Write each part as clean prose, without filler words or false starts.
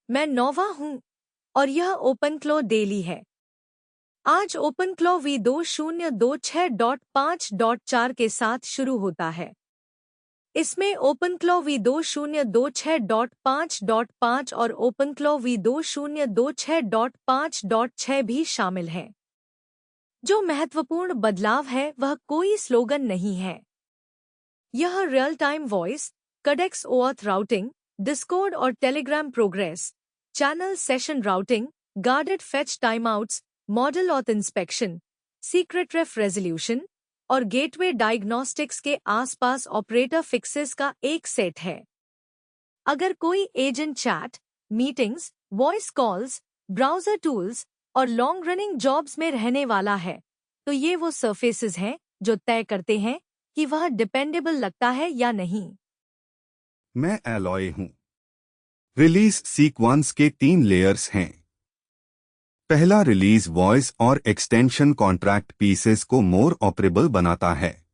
मैं नोवा हूँ और यह ओपनक्लो डेली है। आज ओपनक्लो V2026.5.4 के साथ शुरू होता है। इसमें ओपनक्लो V2026.5.5 और ओपनक्लो V2026.5.6 भी शामिल हैं। जो महत्वपूर्ण बदलाव है वह कोई स्लोगन नहीं है। यह real time voice, codex OAuth routing, Discord और Telegram progress, channel session routing, guarded fetch timeouts, model auth inspection, secret ref resolution और गेटवे डायग्नोस्टिक्स के आसपास ऑपरेटर फिक्सेस का एक सेट है। अगर कोई agent chat, meetings, voice calls, browser tools और लॉन्ग रनिंग जॉब्स में रहने वाला है, तो ये वो सरफेसेस हैं जो तय करते हैं कि वह डिपेंडेबल लगता है या नहीं। मैं एलॉय हूं। रिलीज सीक्वेंस के 3 लेयर्स हैं। पहला रिलीज वॉइस और एक्सटेंशन कॉन्ट्रैक्ट पीसेस को मोर ऑपरेबल बनाता है।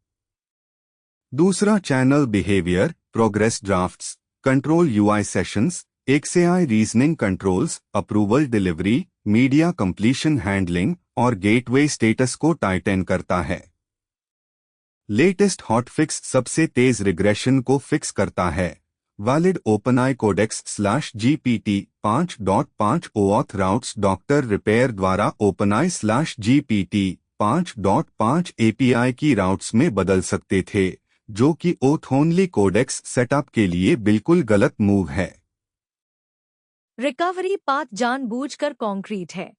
दूसरा channel behaviour, progress drafts, control UI sessions, XAI reasoning controls, approval delivery, media completion handling और गेटवे स्टेटस को टाइटन करता है। लेटेस्ट हॉटफिक्स सबसे तेज रिग्रेशन को फिक्स करता है। Valid OpenAI codex GPT 5.5 OAuth routes doctor repair द्वारा ओपनआई/GPT 5.5 API की राउट्स में बदल सकते थे, जो कि ओथ ओनली कोडेक्स सेटअप के लिए बिल्कुल गलत मूव है। रिकवरी पाथ जानबूझकर कॉन्क्रीट है।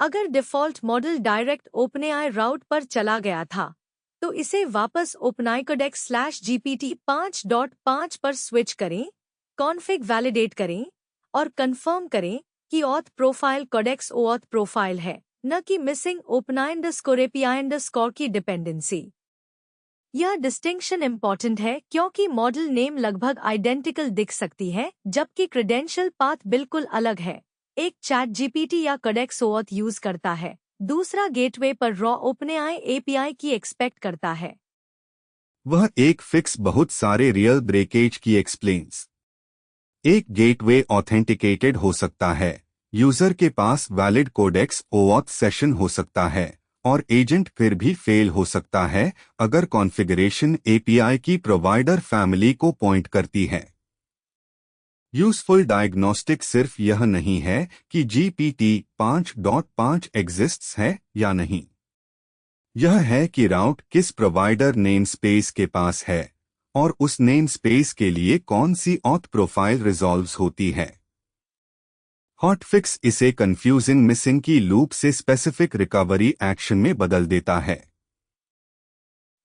अगर डिफ़ॉल्ट मॉडल डायरेक्ट ओपनएआई राउट पर चला गया था, तो इसे वापस ओपनआई कोडेक्स/GPT 5.5 पर स्विच करें, कॉन्फ़िग वैलिडेट करें और कंफर्म करें कि auth profile Codex OAuth profile है, न कि मिसिंग OpenAI_API_ की डिपेंडेंसी। यह डिस्टिंक्शन इम्पॉर्टेंट है क्योंकि मॉडल नेम लगभग आइडेंटिकल दिख सकती है जबकि क्रेडेंशियल पाथ बिल्कुल अलग है। एक चैट जीपीटी या कोडेक्स ओऑथ यूज करता है, दूसरा गेटवे पर रॉ ओपनएआई एपीआई की एक्सपेक्ट करता है। वह एक फिक्स बहुत सारे रियल ब्रेकेज की एक्सप्लेन्स। एक गेटवे ऑथेंटिकेटेड हो सकता है, यूजर के पास वैलिड कोडेक्स ओऑथ सेशन हो सकता है और एजेंट फिर भी फेल हो सकता है अगर कॉन्फ़िगरेशन एपीआई की प्रोवाइडर फैमिली को पॉइंट करती है। यूजफुल डायग्नोस्टिक सिर्फ यह नहीं है कि GPT 5.5 एग्जिस्ट्स है या नहीं। यह है कि राउट किस प्रोवाइडर नेम स्पेस के पास है और उस नेम स्पेस के लिए कौन सी ऑथ प्रोफाइल रिजॉल्व्स होती है। हॉटफिक्स इसे कंफ्यूजिंग मिसिंग की लूप से स्पेसिफिक रिकवरी एक्शन में बदल देता है।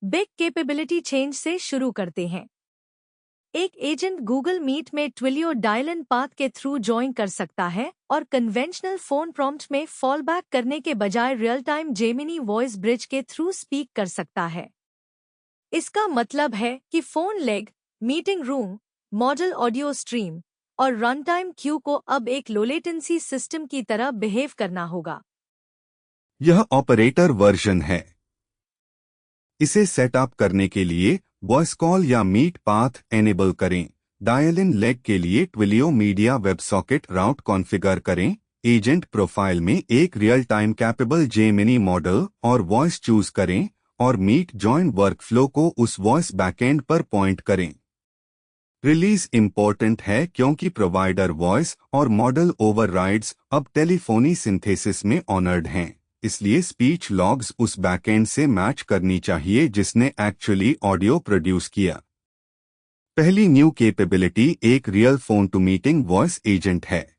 बिग कैपेबिलिटी चेंज से शुरू करते हैं। एक एजेंट गूगल मीट में ट्विलियो डायलन पाथ के थ्रू ज्वाइन कर सकता है और कन्वेंशनल फोन प्रॉम्प्ट में फॉलबैक करने के बजाय real time Gemini voice bridge के थ्रू स्पीक कर सकता है। इसका मतलब है कि phone leg, meeting room, model audio stream और रन टाइम क्यू को अब एक लो लेटेंसी सिस्टम की तरह बिहेव करना होगा। यह ऑपरेटर वर्जन है। इसे सेटअप करने के लिए वॉइस कॉल या मीट पाथ एनेबल करें। डायल इन लेग के लिए ट्विलियो मीडिया वेब सॉकेट राउट कॉन्फ़िगर करें। एजेंट प्रोफाइल में एक real time capable Gemini model और वॉइस चूज करें और मीट जॉइन वर्कफ्लो को उस वॉइस बैकएंड पर पॉइंट करें। रिलीज इंपॉर्टेंट है क्योंकि प्रोवाइडर वॉइस और मॉडल ओवरराइड्स अब टेलीफोनी सिंथेसिस में ऑनर्ड हैं, इसलिए स्पीच लॉग्स उस बैकएंड से मैच करनी चाहिए जिसने एक्चुअली ऑडियो प्रोड्यूस किया। पहली न्यू कैपेबिलिटी एक real phone to meeting voice agent है।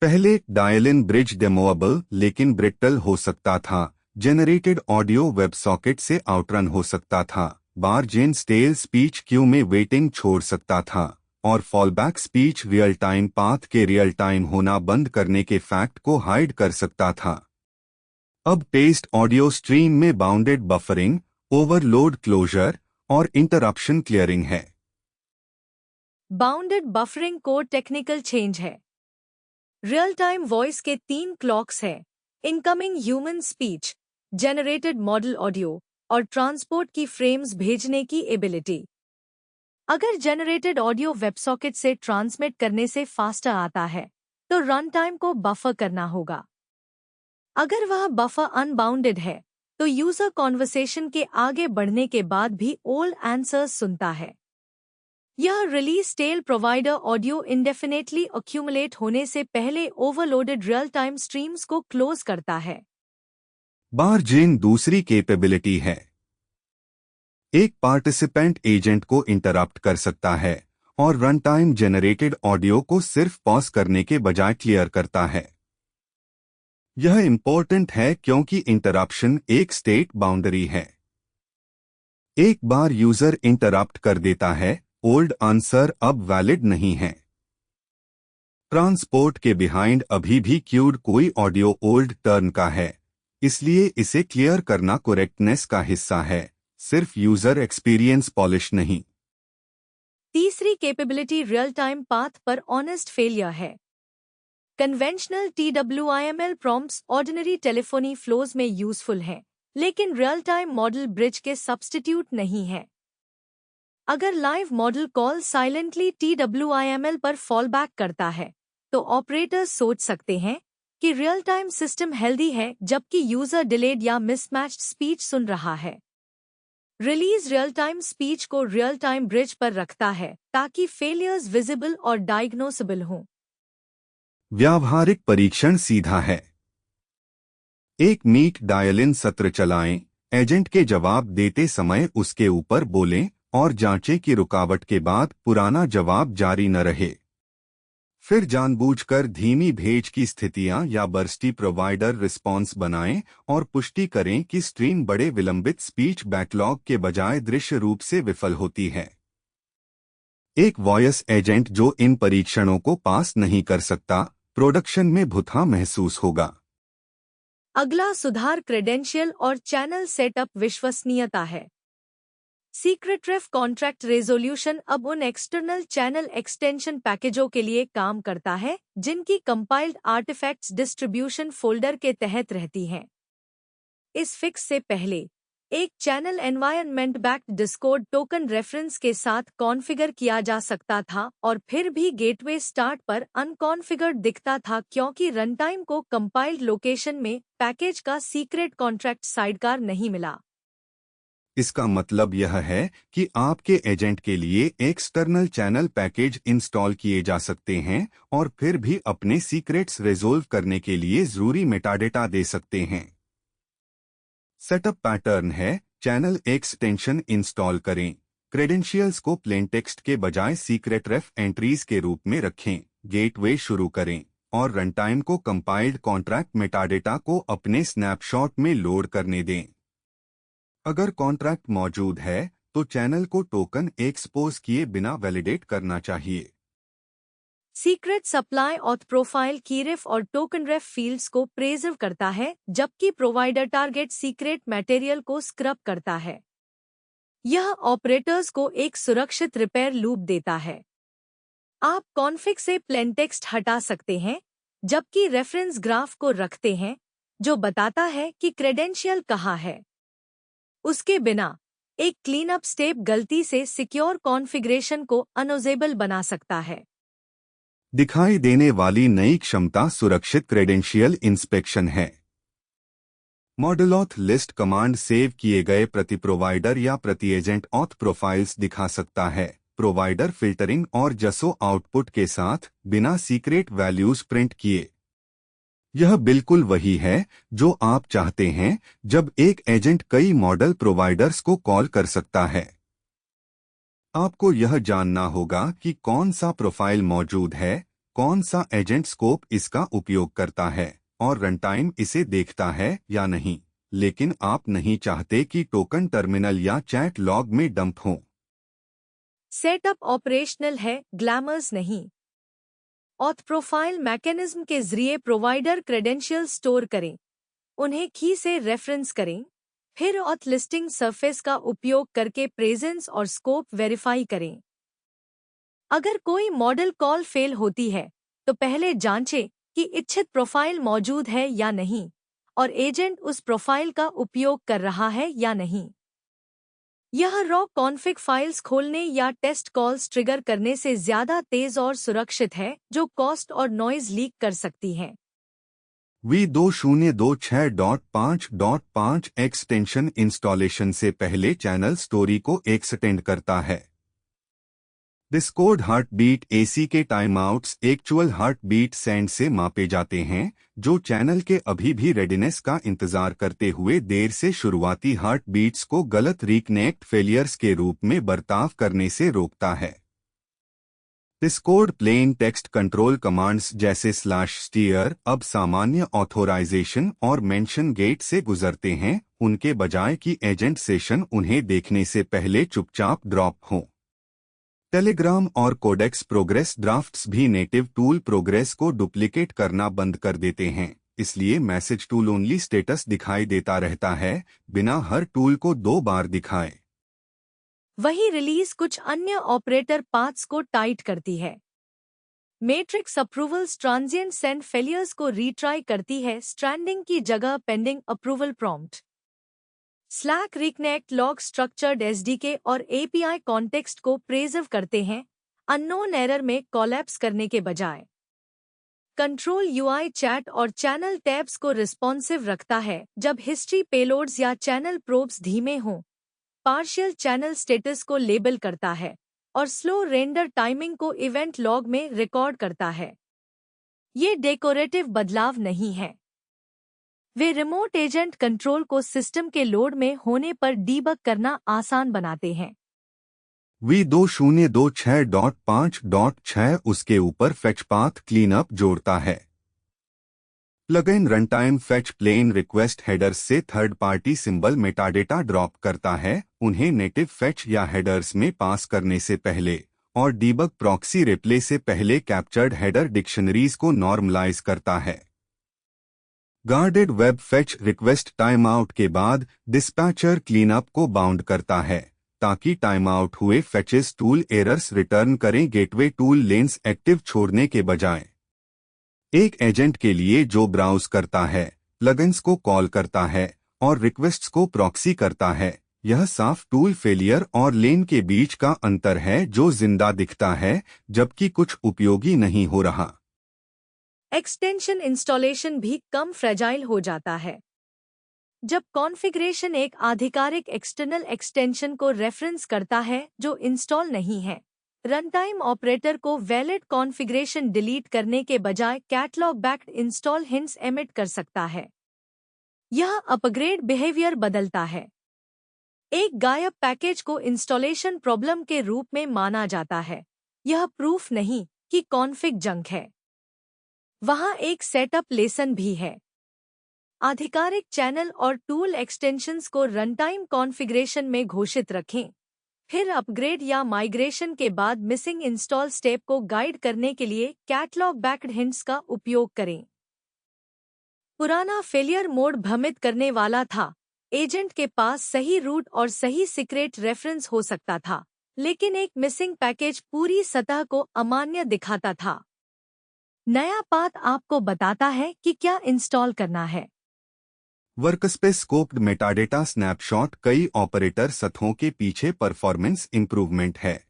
पहले डायल इन ब्रिज डेमोएबल लेकिन ब्रिटल हो सकता था। जेनरेटेड ऑडियो वेब सॉकेट से आउटरन हो सकता था। बार जेन स्टेल स्पीच क्यू में वेटिंग छोड़ सकता था और fallback speech real time path के रियल टाइम होना बंद करने के फैक्ट को हाइड कर सकता था। अब पेस्ट ऑडियो स्ट्रीम में बाउंडेड बफरिंग, ओवरलोड क्लोजर और इंटरप्शन क्लियरिंग है। बाउंडेड बफरिंग को टेक्निकल चेंज है। रियल टाइम वॉइस के 3 क्लॉक्स हैं: incoming human speech, generated model audio और ट्रांसपोर्ट की फ्रेम्स भेजने की एबिलिटी। अगर जनरेटेड ऑडियो वेबसॉकेट से ट्रांसमिट करने से फास्टर आता है तो रन टाइम को बफर करना होगा। अगर वह बफर अनबाउंडेड है तो यूजर कॉन्वर्सेशन के आगे बढ़ने के बाद भी ओल्ड आंसर्स सुनता है। यह release tail provider audio indefinitely accumulate होने से पहले ओवरलोडेड रियल टाइम स्ट्रीम्स को क्लोज करता है। बारजेन दूसरी कैपेबिलिटी है। एक पार्टिसिपेंट एजेंट को इंटरप्ट कर सकता है और रन टाइम जनरेटेड ऑडियो को सिर्फ पॉज करने के बजाय क्लियर करता है। यह इंपॉर्टेंट है क्योंकि इंटरप्शन एक स्टेट बाउंड्री है। एक बार यूजर इंटरप्ट कर देता है, ओल्ड आंसर अब वैलिड नहीं है। ट्रांसपोर्ट के बिहाइंड अभी भी क्यूड कोई ऑडियो ओल्ड टर्न का है, इसलिए इसे क्लियर करना करेक्टनेस का हिस्सा है, सिर्फ यूजर एक्सपीरियंस पॉलिश नहीं। तीसरी कैपेबिलिटी रियल टाइम पाथ पर ऑनेस्ट फेलियर है। Conventional TWIML prompts ordinary telephony flows में यूजफुल हैं, लेकिन रियल टाइम मॉडल ब्रिज के सब्स्टिट्यूट नहीं है। अगर live model call silently TWIML पर फॉल बैक करता है तो ऑपरेटर्स सोच सकते हैं कि रियल टाइम सिस्टम हेल्दी है जबकि यूजर डिलेड या मिसमैच्ड स्पीच सुन रहा है। रिलीज रियल टाइम स्पीच को रियल टाइम ब्रिज पर रखता है ताकि फेलियर्स विजिबल और डायग्नोसेबल हों। व्यावहारिक परीक्षण सीधा है। एक मीट डायल-इन सत्र चलाएं, एजेंट के जवाब देते समय उसके ऊपर बोलें और जांचें कि रुकावट के बाद पुराना जवाब जारी न रहे। फिर जानबूझकर धीमी भेज की स्थितियां या बर्स्टी प्रोवाइडर रिस्पॉन्स बनाएं और पुष्टि करें कि स्ट्रीम बड़े विलंबित स्पीच बैकलॉग के बजाय दृश्य रूप से विफल होती है। एक वॉयस एजेंट जो इन परीक्षणों को पास नहीं कर सकता, प्रोडक्शन में भुथा महसूस होगा। अगला सुधार क्रेडेंशियल और चैनल सेटअप विश्वसनीयता है। सीक्रेटरेफ कॉन्ट्रैक्ट रेजोल्यूशन अब उन एक्सटर्नल चैनल एक्सटेंशन पैकेजों के लिए काम करता है जिनकी कंपाइल्ड आर्टिफैक्ट्स डिस्ट्रीब्यूशन फोल्डर के तहत रहती हैं। इस फिक्स से पहले एक channel environment backed Discord token reference के साथ कॉन्फ़िगर किया जा सकता था और फिर भी गेटवे स्टार्ट पर अनकॉन्फ़िगर्ड दिखता था क्योंकि रनटाइम को कंपाइल्ड लोकेशन में पैकेज का सीक्रेट कॉन्ट्रैक्ट साइडकार नहीं मिला। इसका मतलब यह है कि आपके एजेंट के लिए एक्सटर्नल चैनल पैकेज इंस्टॉल किए जा सकते हैं और फिर भी अपने सीक्रेट्स रिजोल्व करने के लिए जरूरी मेटाडेटा दे सकते हैं। सेटअप पैटर्न है, चैनल एक्सटेंशन इंस्टॉल करें, क्रेडेंशियल्स को प्लेन टेक्स्ट के बजाय सीक्रेट रेफ एंट्रीज के रूप में रखें, गेटवे शुरू करें और रनटाइम को कंपाइल्ड कॉन्ट्रैक्ट मेटाडेटा को अपने स्नैपशॉट में लोड करने दें। अगर कॉन्ट्रैक्ट मौजूद है तो चैनल को टोकन एक्सपोज किए बिना वैलिडेट करना चाहिए। सीक्रेट सप्लाई ऑथ प्रोफाइल कीरेफ और टोकन रेफ फील्ड्स को प्रेजर्व करता है जबकि प्रोवाइडर टारगेट सीक्रेट मटेरियल को स्क्रब करता है। यह ऑपरेटर्स को एक सुरक्षित रिपेयर लूप देता है। आप कॉन्फ़िग से प्लेन टेक्स्ट हटा सकते हैं जबकि रेफरेंस ग्राफ को रखते हैं जो बताता है कि क्रेडेंशियल कहाँ है। उसके बिना एक क्लीनअप स्टेप गलती से सिक्योर कॉन्फ़िगरेशन को अनयूजेबल बना सकता है। दिखाई देने वाली नई क्षमता सुरक्षित क्रेडेंशियल इंस्पेक्शन है। Model auth list command save किए गए प्रति प्रोवाइडर या प्रति एजेंट ऑथ प्रोफाइल्स दिखा सकता है, प्रोवाइडर फिल्टरिंग और जसो आउटपुट के साथ बिना सीक्रेट वैल्यूज प्रिंट किए। यह बिल्कुल वही है जो आप चाहते हैं जब एक एजेंट कई मॉडल प्रोवाइडर्स को कॉल कर सकता है। आपको यह जानना होगा कि कौन सा प्रोफाइल मौजूद है, कौन सा एजेंट स्कोप इसका उपयोग करता है और रनटाइम इसे देखता है या नहीं, लेकिन आप नहीं चाहते कि टोकन टर्मिनल या चैट लॉग में डंप हो। सेटअप ऑपरेशनल है, ग्लैमर्स नहीं। ऑथ प्रोफाइल मैकेनिज्म के जरिए प्रोवाइडर क्रेडेंशियल स्टोर करें, उन्हें की से रेफरेंस करें, फिर ऑथ लिस्टिंग सरफेस का उपयोग करके प्रेजेंस और स्कोप वेरीफाई करें। अगर कोई मॉडल कॉल फेल होती है तो पहले जांचें कि इच्छित प्रोफाइल मौजूद है या नहीं और एजेंट उस प्रोफाइल का उपयोग कर रहा है या नहीं। यह रॉ कॉन्फ़िग फाइल्स खोलने या टेस्ट कॉल्स ट्रिगर करने से ज़्यादा तेज़ और सुरक्षित है, जो कॉस्ट और नॉइज़ लीक कर सकती हैं। V2026.5.5 एक्सटेंशन इंस्टॉलेशन से पहले चैनल स्टोरी को एक्सटेंड करता है। डिस्कॉर्ड हार्ट बीट एसी के टाइमआउट्स एक्चुअल हार्ट बीट सेंड से मापे जाते हैं, जो चैनल के अभी भी रेडिनेस का इंतजार करते हुए देर से शुरुआती हार्ट बीट्स को गलत रिकनेक्ट फेलियर्स के रूप में बर्ताव करने से रोकता है। Discord plain text control commands जैसे /steer अब सामान्य ऑथोराइजेशन और मेंशन गेट से गुजरते हैं, उनके बजाय कि एजेंट सेशन उन्हें देखने से पहले चुपचाप ड्रॉप हों। टेलीग्राम और कोडेक्स प्रोग्रेस ड्राफ्ट्स भी नेटिव टूल प्रोग्रेस को डुप्लीकेट करना बंद कर देते हैं, इसलिए मैसेज टूल ओनली स्टेटस दिखाई देता रहता है, बिना हर टूल को 2 बार दिखाए। वही रिलीज कुछ अन्य ऑपरेटर पाथ्स को टाइट करती है। Matrix approvals transient send failures को रीट्राई करती है, स्ट्रैंडिंग की जगह pending approval prompt. Slack reconnect log structured SDK और एपीआई कॉन्टेक्स्ट को प्रिजर्व करते हैं, अननोन एरर में कोलैप्स करने के बजाय। कंट्रोल यूआई चैट और चैनल टैब्स को रिस्पॉन्सिव रखता है जब हिस्ट्री पेलोड्स या चैनल प्रोब्स धीमे हों। पार्शियल चैनल स्टेटस को लेबल करता है और स्लो रेंडर टाइमिंग को इवेंट लॉग में रिकॉर्ड करता है। ये डेकोरेटिव बदलाव नहीं है, वे रिमोट एजेंट कंट्रोल को सिस्टम के लोड में होने पर डीबग करना आसान बनाते हैं। V2026.5.6 उसके ऊपर फेच पाथ क्लीनअप जोड़ता है। Plugin runtime fetch plain request headers से third party symbol metadata drop करता है, उन्हें नेटिव फेच या हेडर्स में पास करने से पहले, और डीबग प्रॉक्सी रिप्ले से पहले कैप्चर्ड हेडर डिक्शनरीज को नॉर्मलाइज करता है। Guarded web fetch request time out के बाद डिस्पैचर क्लीनअप को बाउंड करता है, ताकि टाइम आउट हुए फेचेस टूल एरर्स रिटर्न करें गेटवे टूल लेंस एक्टिव छोड़ने के बजाय। एक एजेंट के लिए जो ब्राउज करता है, प्लगइन्स को कॉल करता है और रिक्वेस्ट्स को प्रॉक्सी करता है, यह साफ टूल फेलियर और लेन के बीच का अंतर है जो जिंदा दिखता है, जबकि कुछ उपयोगी नहीं हो रहा। एक्सटेंशन इंस्टॉलेशन भी कम फ्रेजाइल हो जाता है। जब कॉन्फ़िगरेशन एक आधिकारिक एक्सटर्नल एक्सटेंशन को रेफरेंस करता है जो इंस्टॉल नहीं है, रनटाइम ऑपरेटर को वैलिड कॉन्फ़िगरेशन डिलीट करने के बजाय catalogue backed install hints emit कर सकता है। यह अपग्रेड बिहेवियर बदलता है। एक गायब पैकेज को इंस्टॉलेशन प्रॉब्लम के रूप में माना जाता है, यह प्रूफ नहीं कि कॉन्फ़िग जंक है। वहाँ एक सेटअप लेसन भी है। आधिकारिक चैनल और टूल एक्सटेंशंस को रनटाइम कॉन्फ़िगरेशन में घोषित रखें, फिर अपग्रेड या माइग्रेशन के बाद मिसिंग इंस्टॉल स्टेप को गाइड करने के लिए कैटलॉग बैक्ड हिंट्स का उपयोग करें। पुराना फेलियर मोड भ्रमित करने वाला था। एजेंट के पास सही रूट और सही सीक्रेट रेफरेंस हो सकता था, लेकिन एक मिसिंग पैकेज पूरी सतह को अमान्य दिखाता था। नया पाथ आपको बताता है कि क्या इंस्टॉल करना है। वर्कस्पेस स्कोप्ड मेटाडेटा स्नैपशॉट कई ऑपरेटर सतहों के पीछे परफॉर्मेंस इंप्रूवमेंट है।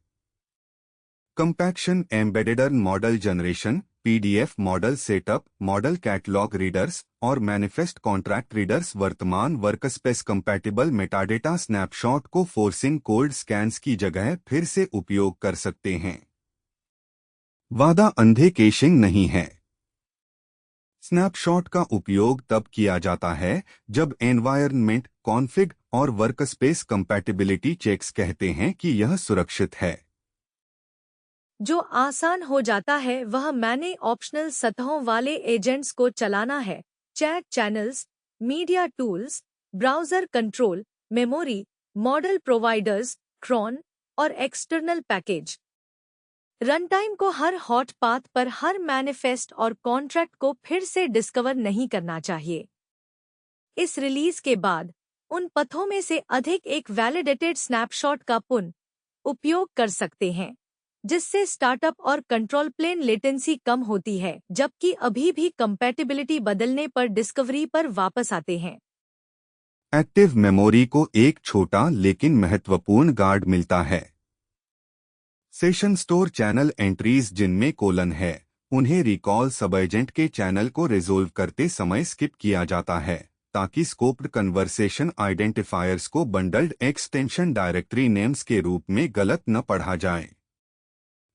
Compaction, embedded model generation, PDF model setup, model catalogue readers और मैनिफेस्ट कॉन्ट्रैक्ट रीडर्स वर्तमान वर्कस्पेस कंपैटिबल मेटाडेटा स्नैपशॉट को फोर्सिंग कोल्ड स्कैन्स की जगह फिर से उपयोग कर सकते हैं। वादा अंधे कैशिंग नहीं है। स्नैपशॉट का उपयोग तब किया जाता है जब एनवायरनमेंट, कॉन्फ़िग और वर्कस्पेस कंपैटिबिलिटी चेक्स कहते हैं कि यह सुरक्षित है। जो आसान हो जाता है वह मैंने ऑप्शनल सतहों वाले एजेंट्स को चलाना है। Chat channels, media tools, browser control, memory, model providers, cron और एक्सटर्नल पैकेज। रनटाइम को हर हॉट पाथ पर हर मैनिफेस्ट और कॉन्ट्रैक्ट को फिर से डिस्कवर नहीं करना चाहिए। इस रिलीज के बाद उन पथों में से अधिक एक वैलिडेटेड स्नैपशॉट का पुनः उपयोग कर सकते हैं, जिससे स्टार्टअप और कंट्रोल प्लेन लेटेंसी कम होती है, जबकि अभी भी कंपैटिबिलिटी बदलने पर डिस्कवरी पर वापस आते हैं। एक्टिव मेमोरी को एक छोटा लेकिन महत्वपूर्ण गार्ड मिलता है। सेशन स्टोर चैनल एंट्रीज जिनमें कोलन है, उन्हें रिकॉल सब एजेंट के चैनल को रिजोल्व करते समय स्किप किया जाता है ताकि स्कोप्ड कन्वर्सेशन आइडेंटिफायर्स को बंडल्ड एक्सटेंशन डायरेक्टरी नेम्स के रूप में गलत न पढ़ा जाए।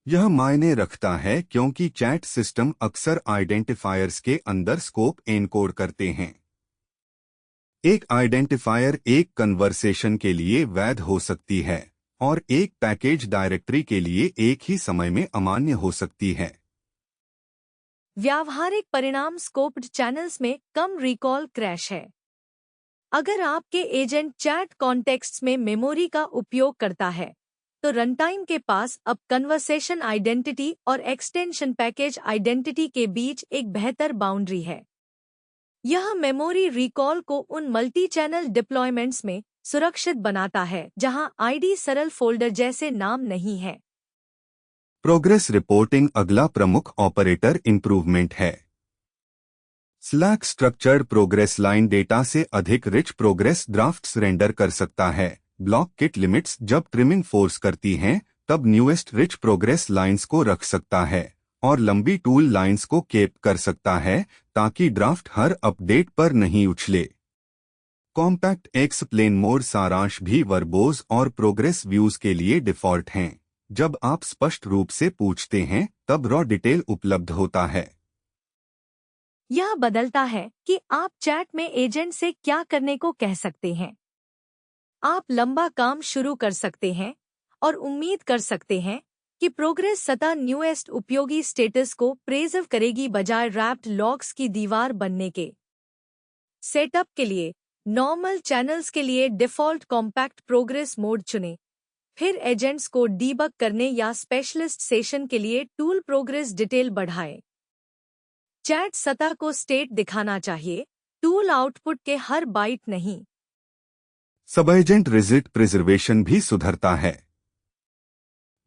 यह मायने रखता है क्योंकि चैट सिस्टम अक्सर आइडेंटिफायर्स के अंदर स्कोप एनकोड करते हैं। एक आइडेंटिफायर एक कन्वर्सेशन के लिए वैध हो सकती है और एक पैकेज डायरेक्टरी के लिए एक ही समय में अमान्य हो सकती है। व्यावहारिक परिणाम स्कोप्ड चैनल्स में कम रिकॉल क्रैश है। अगर आपके एजेंट चैट कॉन्टेक्स्ट्स में मेमोरी का उपयोग करता है, तो रनटाइम के पास अब कन्वर्सेशन आइडेंटिटी और एक्सटेंशन पैकेज आइडेंटिटी के बीच एक बेहतर बाउंड्री है। यह मेमोरी रिकॉल को उन मल्टी चैनल डिप्लॉयमेंट्स में सुरक्षित बनाता है जहां आईडी सरल फोल्डर जैसे नाम नहीं है। प्रोग्रेस रिपोर्टिंग अगला प्रमुख ऑपरेटर इंप्रूवमेंट है। Slack structured progress line data से अधिक रिच प्रोग्रेस ड्राफ्ट्स रेंडर कर सकता है। ब्लॉक किट लिमिट्स जब ट्रिमिंग फोर्स करती हैं, तब न्यूएस्ट रिच प्रोग्रेस लाइंस को रख सकता है और लंबी टूल लाइंस को केप कर सकता है ताकि ड्राफ्ट हर अपडेट पर नहीं उछले। कॉम्पैक्ट एक्सप्लेन मोड सारांश भी वर्बोज और प्रोग्रेस व्यूज के लिए डिफॉल्ट हैं। जब आप स्पष्ट रूप से पूछते हैं, तब रॉ डिटेल उपलब्ध होता है। यह बदलता है कि आप चैट में एजेंट से क्या करने को कह सकते हैं। आप लंबा काम शुरू कर सकते हैं और उम्मीद कर सकते हैं कि प्रोग्रेस सतह न्यूएस्ट उपयोगी स्टेटस को प्रेजर्व करेगी बजाय रैप्ड लॉग्स की दीवार बनने के। सेटअप के लिए नॉर्मल चैनल्स के लिए डिफ़ॉल्ट कॉम्पैक्ट प्रोग्रेस मोड चुनें। फिर एजेंट्स को डीबग करने या स्पेशलिस्ट सेशन के लिए टूल प्रोग्रेस डिटेल बढ़ाएं। चैट सतह को स्टेट दिखाना चाहिए, टूल आउटपुट के हर बाइट नहीं। सब एजेंट रिजल्ट प्रिजर्वेशन भी सुधरता है।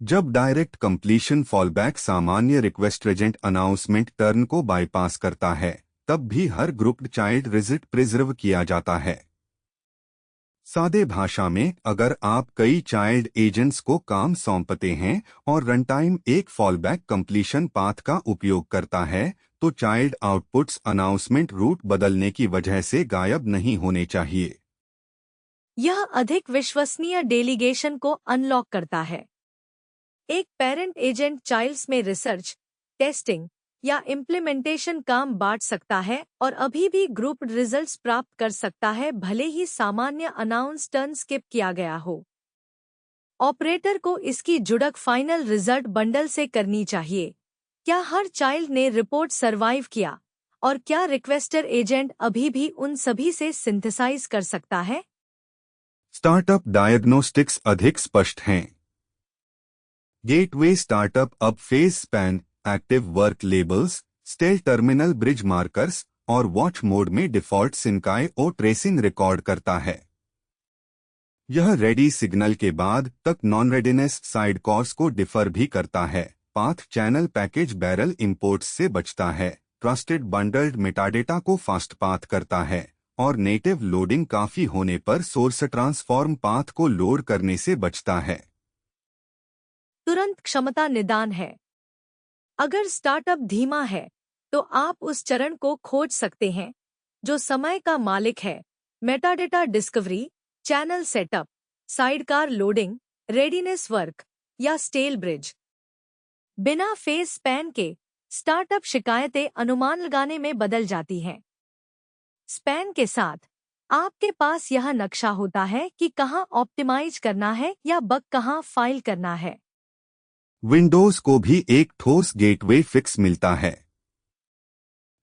जब डायरेक्ट कंप्लीशन फॉलबैक सामान्य रिक्वेस्ट एजेंट अनाउंसमेंट टर्न को बाईपास करता है, तब भी हर ग्रुप्ड चाइल्ड रिजल्ट प्रिजर्व किया जाता है। सादे भाषा में, अगर आप कई चाइल्ड एजेंट्स को काम सौंपते हैं और रनटाइम एक फॉलबैक कंप्लीशन पाथ का उपयोग करता है, तो चाइल्ड आउटपुट्स अनाउंसमेंट रूट बदलने की वजह से गायब नहीं होने चाहिए। यह अधिक विश्वसनीय डेलीगेशन को अनलॉक करता है। एक पेरेंट एजेंट चाइल्ड्स में रिसर्च, टेस्टिंग या इम्प्लीमेंटेशन काम बांट सकता है और अभी भी ग्रुप रिजल्ट्स प्राप्त कर सकता है, भले ही सामान्य अनाउंस टर्न स्किप किया गया हो। ऑपरेटर को इसकी जुड़क फाइनल रिजल्ट बंडल से करनी चाहिए। क्या हर चाइल्ड ने रिपोर्ट सर्वाइव किया और क्या रिक्वेस्टर एजेंट अभी भी उन सभी से सिंथेसाइज कर सकता है? स्टार्टअप डायग्नोस्टिक्स अधिक स्पष्ट हैं। गेटवे स्टार्टअप अब phase span, active work labels, stale terminal bridge markers और वॉच मोड में डिफॉल्ट सिंकाई और ट्रेसिंग रिकॉर्ड करता है। यह रेडी सिग्नल के बाद तक नॉन रेडीनेस साइड कॉर्स को डिफर भी करता है। Path channel package barrel imports से बचता है। ट्रस्टेड बंडल्ड मेटाडेटा को फास्ट पाथ करता है और नेटिव लोडिंग काफी होने पर सोर्स ट्रांसफॉर्म पाथ को लोड करने से बचता है। तुरंत क्षमता निदान है। अगर स्टार्टअप धीमा है, तो आप उस चरण को खोज सकते हैं जो समय का मालिक है। Metadata discovery, channel setup, sidecar loading, readiness work या स्टेल ब्रिज। बिना फेज स्पैन के स्टार्टअप शिकायतें अनुमान लगाने में बदल जाती हैं। स्पैन के साथ आपके पास यह नक्शा होता है कि कहां ऑप्टिमाइज करना है या बग कहां फाइल करना है। विंडोज को भी एक ठोस गेटवे फिक्स मिलता है।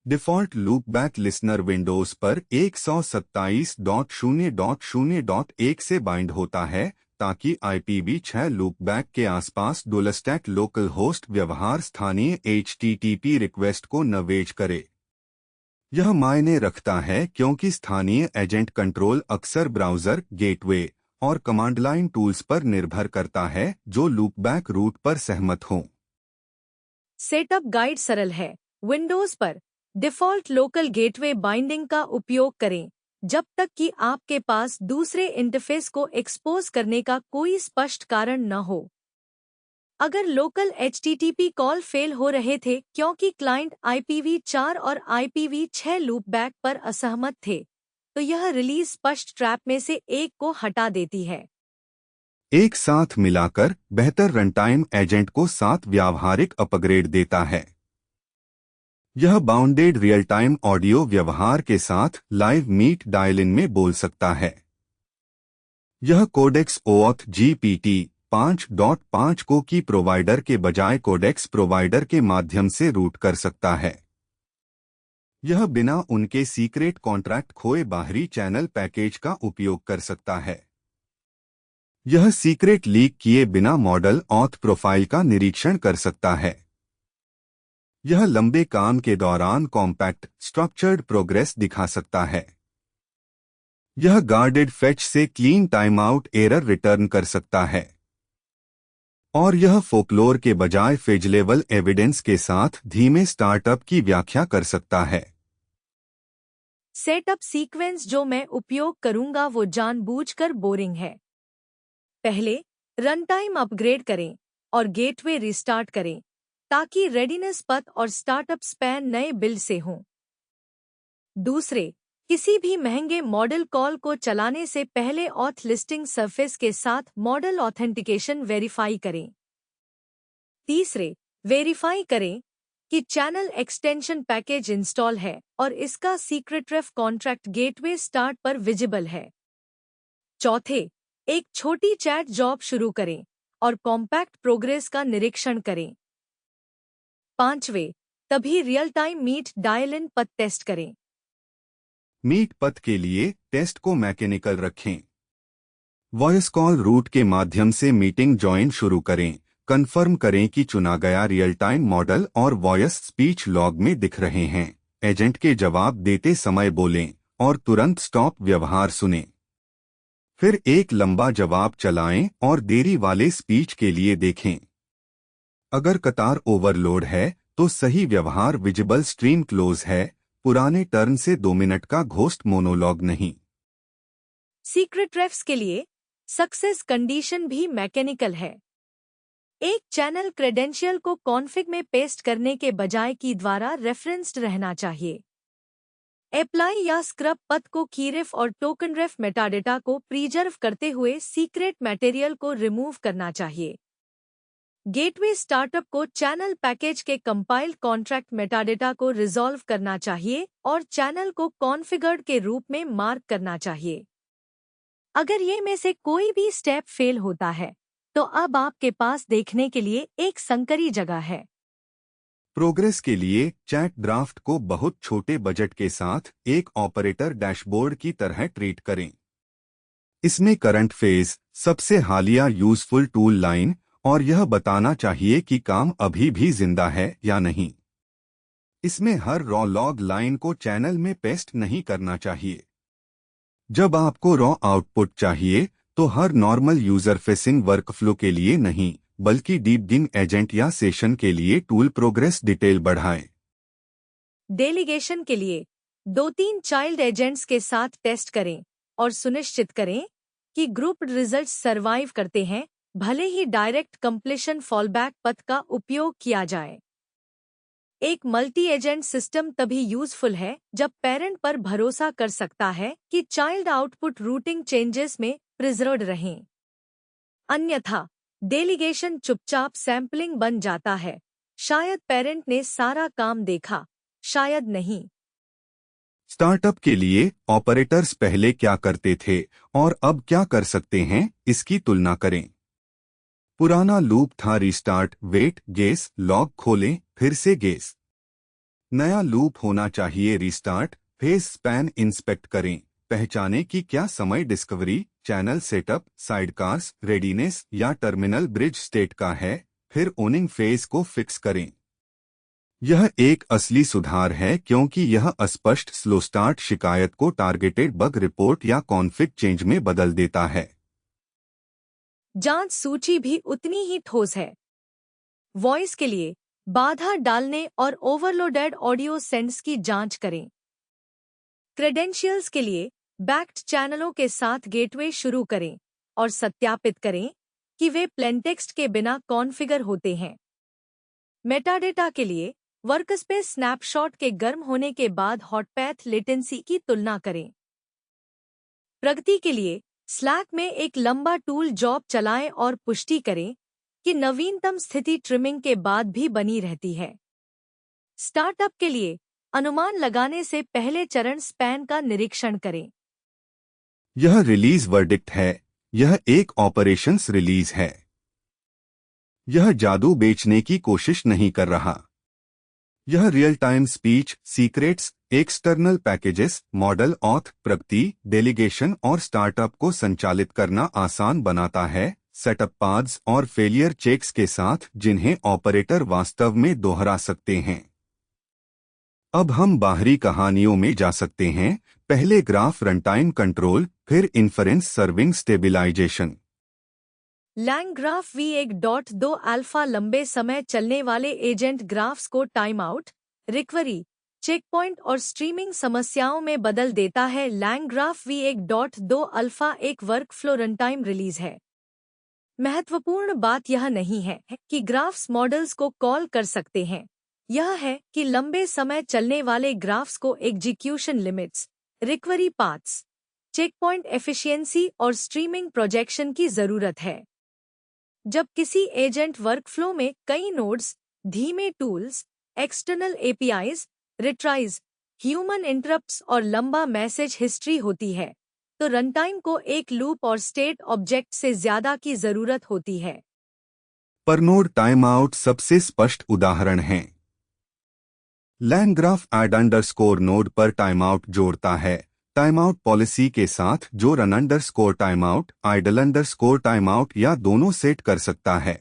डिफॉल्ट लूपबैक लिसनर विंडोज पर 127.0.0.1 से बाइंड होता है ताकि IPv6 लूपबैक के आसपास डुलस्टैक लोकल होस्ट व्यवहार स्थानीय HTTP रिक्वेस्ट को नवेज करे। यह मायने रखता है क्योंकि स्थानीय एजेंट कंट्रोल अक्सर ब्राउज़र, गेटवे और कमांड लाइन टूल्स पर निर्भर करता है जो लूपबैक रूट पर सहमत हों। सेटअप गाइड सरल है। विंडोज पर डिफ़ॉल्ट लोकल गेटवे बाइंडिंग का उपयोग करें। जब तक कि आपके पास दूसरे इंटरफेस को एक्सपोज करने का कोई स्पष्ट कारण न हो। अगर लोकल HTTP कॉल फेल हो रहे थे क्योंकि क्लाइंट IPv4 और IPv6 लूपबैक पर असहमत थे, तो यह रिलीज स्पष्ट ट्रैप में से एक को हटा देती है। एक साथ मिलाकर बेहतर रनटाइम एजेंट को 7 व्यावहारिक अपग्रेड देता है। यह बाउंडेड रियल टाइम ऑडियो व्यवहार के साथ लाइव मीट डायल इन में बोल सकता है। यह कोडेक्स OAuth GPT 5.5 को की प्रोवाइडर के बजाय कोडेक्स प्रोवाइडर के माध्यम से रूट कर सकता है। यह बिना उनके सीक्रेट कॉन्ट्रैक्ट खोए बाहरी चैनल पैकेज का उपयोग कर सकता है। यह सीक्रेट लीक किए बिना मॉडल ऑथ प्रोफाइल का निरीक्षण कर सकता है। यह लंबे काम के दौरान कॉम्पैक्ट स्ट्रक्चर्ड प्रोग्रेस दिखा सकता है। यह गार्डेड फेच से clean time out error return कर सकता है। और यह फोकलोर के बजाय फेज लेवल एविडेंस के साथ धीमे स्टार्टअप की व्याख्या कर सकता है। सेटअप सीक्वेंस जो मैं उपयोग करूंगा वो जानबूझकर बोरिंग है। पहले रनटाइम अपग्रेड करें और गेटवे रिस्टार्ट करें ताकि रेडीनेस पथ और स्टार्टअप स्पैन नए बिल्ड से हों। दूसरे, किसी भी महंगे मॉडल कॉल को चलाने से पहले ऑथ लिस्टिंग सरफेस के साथ मॉडल ऑथेंटिकेशन वेरीफाई करें। तीसरे, वेरीफाई करें कि चैनल एक्सटेंशन पैकेज इंस्टॉल है और इसका सीक्रेटरेफ कॉन्ट्रैक्ट गेटवे स्टार्ट पर विजिबल है। चौथे, एक छोटी चैट जॉब शुरू करें और कॉम्पैक्ट प्रोग्रेस का निरीक्षण करें। पांचवें, तभी real time meet dial in पथ टेस्ट करें। मीट पथ के लिए टेस्ट को मैकेनिकल रखें। वॉइस कॉल रूट के माध्यम से मीटिंग ज्वाइन शुरू करें। कंफर्म करें कि चुना गया रियल टाइम मॉडल और वॉइस स्पीच लॉग में दिख रहे हैं। एजेंट के जवाब देते समय बोलें और तुरंत स्टॉप व्यवहार सुनें। फिर एक लंबा जवाब चलाएं और देरी वाले स्पीच के लिए देखें। अगर कतार ओवरलोड है तो सही व्यवहार विजिबल स्ट्रीम क्लोज है, पुराने टर्न से 2 मिनट का घोस्ट मोनोलॉग नहीं। सीक्रेटरेफ्स के लिए सक्सेस कंडीशन भी मैकेनिकल है। एक चैनल क्रेडेंशियल को कॉन्फ़िग में पेस्ट करने के बजाय की द्वारा रेफरेंस्ड रहना चाहिए। अप्लाई या स्क्रब पथ को कीरेफ और टोकनरेफ मेटाडेटा को प्रीजर्व करते हुए सीक्रेट मटेरियल को रिमूव करना चाहिए। गेटवे स्टार्टअप को चैनल पैकेज के कंपाइल्ड कॉन्ट्रैक्ट मेटाडेटा को रिजॉल्व करना चाहिए और चैनल को कॉन्फ़िगर्ड के रूप में मार्क करना चाहिए। अगर ये में से कोई भी स्टेप फेल होता है तो अब आपके पास देखने के लिए एक संकरी जगह है। प्रोग्रेस के लिए चैट ड्राफ्ट को बहुत छोटे बजट के साथ एक ऑपरेटर डैशबोर्ड की तरह ट्रीट करें। इसमें करंट फेज, सबसे हालिया यूजफुल टूल लाइन और यह बताना चाहिए कि काम अभी भी जिंदा है या नहीं। इसमें हर रॉ लॉग लाइन को चैनल में पेस्ट नहीं करना चाहिए। जब आपको रॉ आउटपुट चाहिए तो हर नॉर्मल यूजर फेसिंग वर्कफ्लो के लिए नहीं, बल्कि डीबगिंग एजेंट या सेशन के लिए टूल प्रोग्रेस डिटेल बढ़ाएं। डेलीगेशन के लिए 2-3 चाइल्ड एजेंट्स के साथ टेस्ट करें और सुनिश्चित करें कि ग्रुप रिजल्ट्स सर्वाइव करते हैं, भले ही डायरेक्ट कंप्लीशन फॉलबैक पथ का उपयोग किया जाए। एक मल्टी एजेंट सिस्टम तभी यूजफुल है जब पेरेंट पर भरोसा कर सकता है कि चाइल्ड आउटपुट रूटिंग चेंजेस में प्रिजर्व्ड रहें। अन्यथा डेलीगेशन चुपचाप सैंपलिंग बन जाता है। शायद पेरेंट ने सारा काम देखा, शायद नहीं। स्टार्टअप के लिए ऑपरेटर्स पहले क्या करते थे और अब क्या कर सकते हैं, इसकी तुलना करें। पुराना लूप था रिस्टार्ट, वेट, गेस, लॉग खोलें, फिर से गेस। नया लूप होना चाहिए रिस्टार्ट, फेज स्पैन इंस्पेक्ट करें, पहचानें कि क्या समय डिस्कवरी, चैनल सेटअप, साइडकार्स, रेडीनेस या टर्मिनल ब्रिज स्टेट का है, फिर ओनिंग फेज को फिक्स करें। यह एक असली सुधार है क्योंकि यह अस्पष्ट स्लो स्टार्ट शिकायत को टारगेटेड बग रिपोर्ट या कॉन्फ़िग चेंज में बदल देता है। जांच सूची भी उतनी ही ठोस है। वॉइस के लिए बाधा डालने और ओवरलोडेड ऑडियो सेंड्स की जांच करें। क्रेडेंशियल्स के लिए बैक्ड चैनलों के साथ गेटवे शुरू करें और सत्यापित करें कि वे प्लेनटेक्स्ट के बिना कॉन्फ़िगर होते हैं। मेटाडेटा के लिए वर्कस्पेस स्नैपशॉट के गर्म होने के बाद हॉटपैथ लेटेंसी की तुलना करें। प्रगति के लिए स्लैक में एक लंबा टूल जॉब चलाएं और पुष्टि करें कि नवीनतम स्थिति ट्रिमिंग के बाद भी बनी रहती है। स्टार्टअप के लिए अनुमान लगाने से पहले चरण स्पैन का निरीक्षण करें। यह रिलीज वर्डिक्ट है। यह एक ऑपरेशंस रिलीज है। यह जादू बेचने की कोशिश नहीं कर रहा। यह real time speech, secrets, external packages, model auth, प्रगति, डेलीगेशन और स्टार्टअप को संचालित करना आसान बनाता है, सेटअप पाथ्स और फेलियर चेक्स के साथ जिन्हें ऑपरेटर वास्तव में दोहरा सकते हैं। अब हम बाहरी कहानियों में जा सकते हैं। पहले ग्राफ रनटाइम कंट्रोल, फिर inference serving stabilisation. LangGraph v1.2 alpha लंबे समय चलने वाले एजेंट ग्राफ्स को टाइम आउट, रिकवरी, चेकपॉइंट और स्ट्रीमिंग समस्याओं में बदल देता है। LangGraph v1.2 अल्फा एक वर्कफ्लो रनटाइम रिलीज है। महत्वपूर्ण बात यह नहीं है कि ग्राफ्स मॉडल्स को कॉल कर सकते हैं, यह है कि लंबे समय चलने वाले ग्राफ्स को execution limits, recovery paths, checkpoint efficiency और स्ट्रीमिंग प्रोजेक्शन की जरूरत है। जब किसी एजेंट वर्कफ्लो में कई नोड्स, धीमे tools, external APIs, retries, human interrupts और लंबा मैसेज हिस्ट्री होती है, तो रनटाइम को एक लूप और स्टेट ऑब्जेक्ट से ज्यादा की जरूरत होती है। पर नोड टाइम आउट सबसे स्पष्ट उदाहरण है। LangGraph ऐड अंडरस्कोर नोड पर टाइम आउट जोड़ता है, टाइम आउट पॉलिसी के साथ जो run underscore time out, idle underscore time out या दोनों सेट कर सकता है।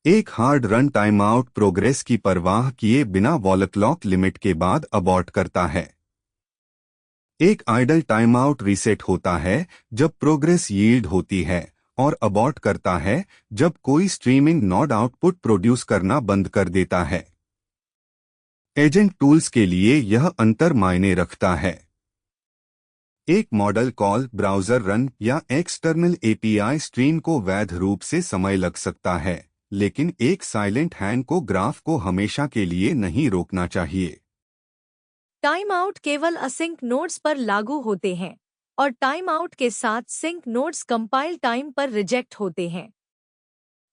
एक hard run time out progress की परवाह किए बिना वॉलक्लॉक लिमिट के बाद अबॉर्ट करता है। एक आइडल टाइम आउट रीसेट होता है जब प्रोग्रेस यील्ड होती है और अबॉर्ट करता है जब कोई स्ट्रीमिंग नोड आउटपुट प्रोड्यूस करना बंद कर देता है। एजेंट टूल्स के लिए यह अंतर मायने रखता है। एक मॉडल कॉल, ब्राउज़र रन या एक्सटर्नल एपीआई स्ट्रीम को वैध रूप से समय लग सकता है, लेकिन एक साइलेंट हैंड को ग्राफ को हमेशा के लिए नहीं रोकना चाहिए। टाइम आउट केवल असिंक नोड्स पर लागू होते हैं और टाइम आउट के साथ सिंक नोड्स कंपाइल टाइम पर रिजेक्ट होते हैं।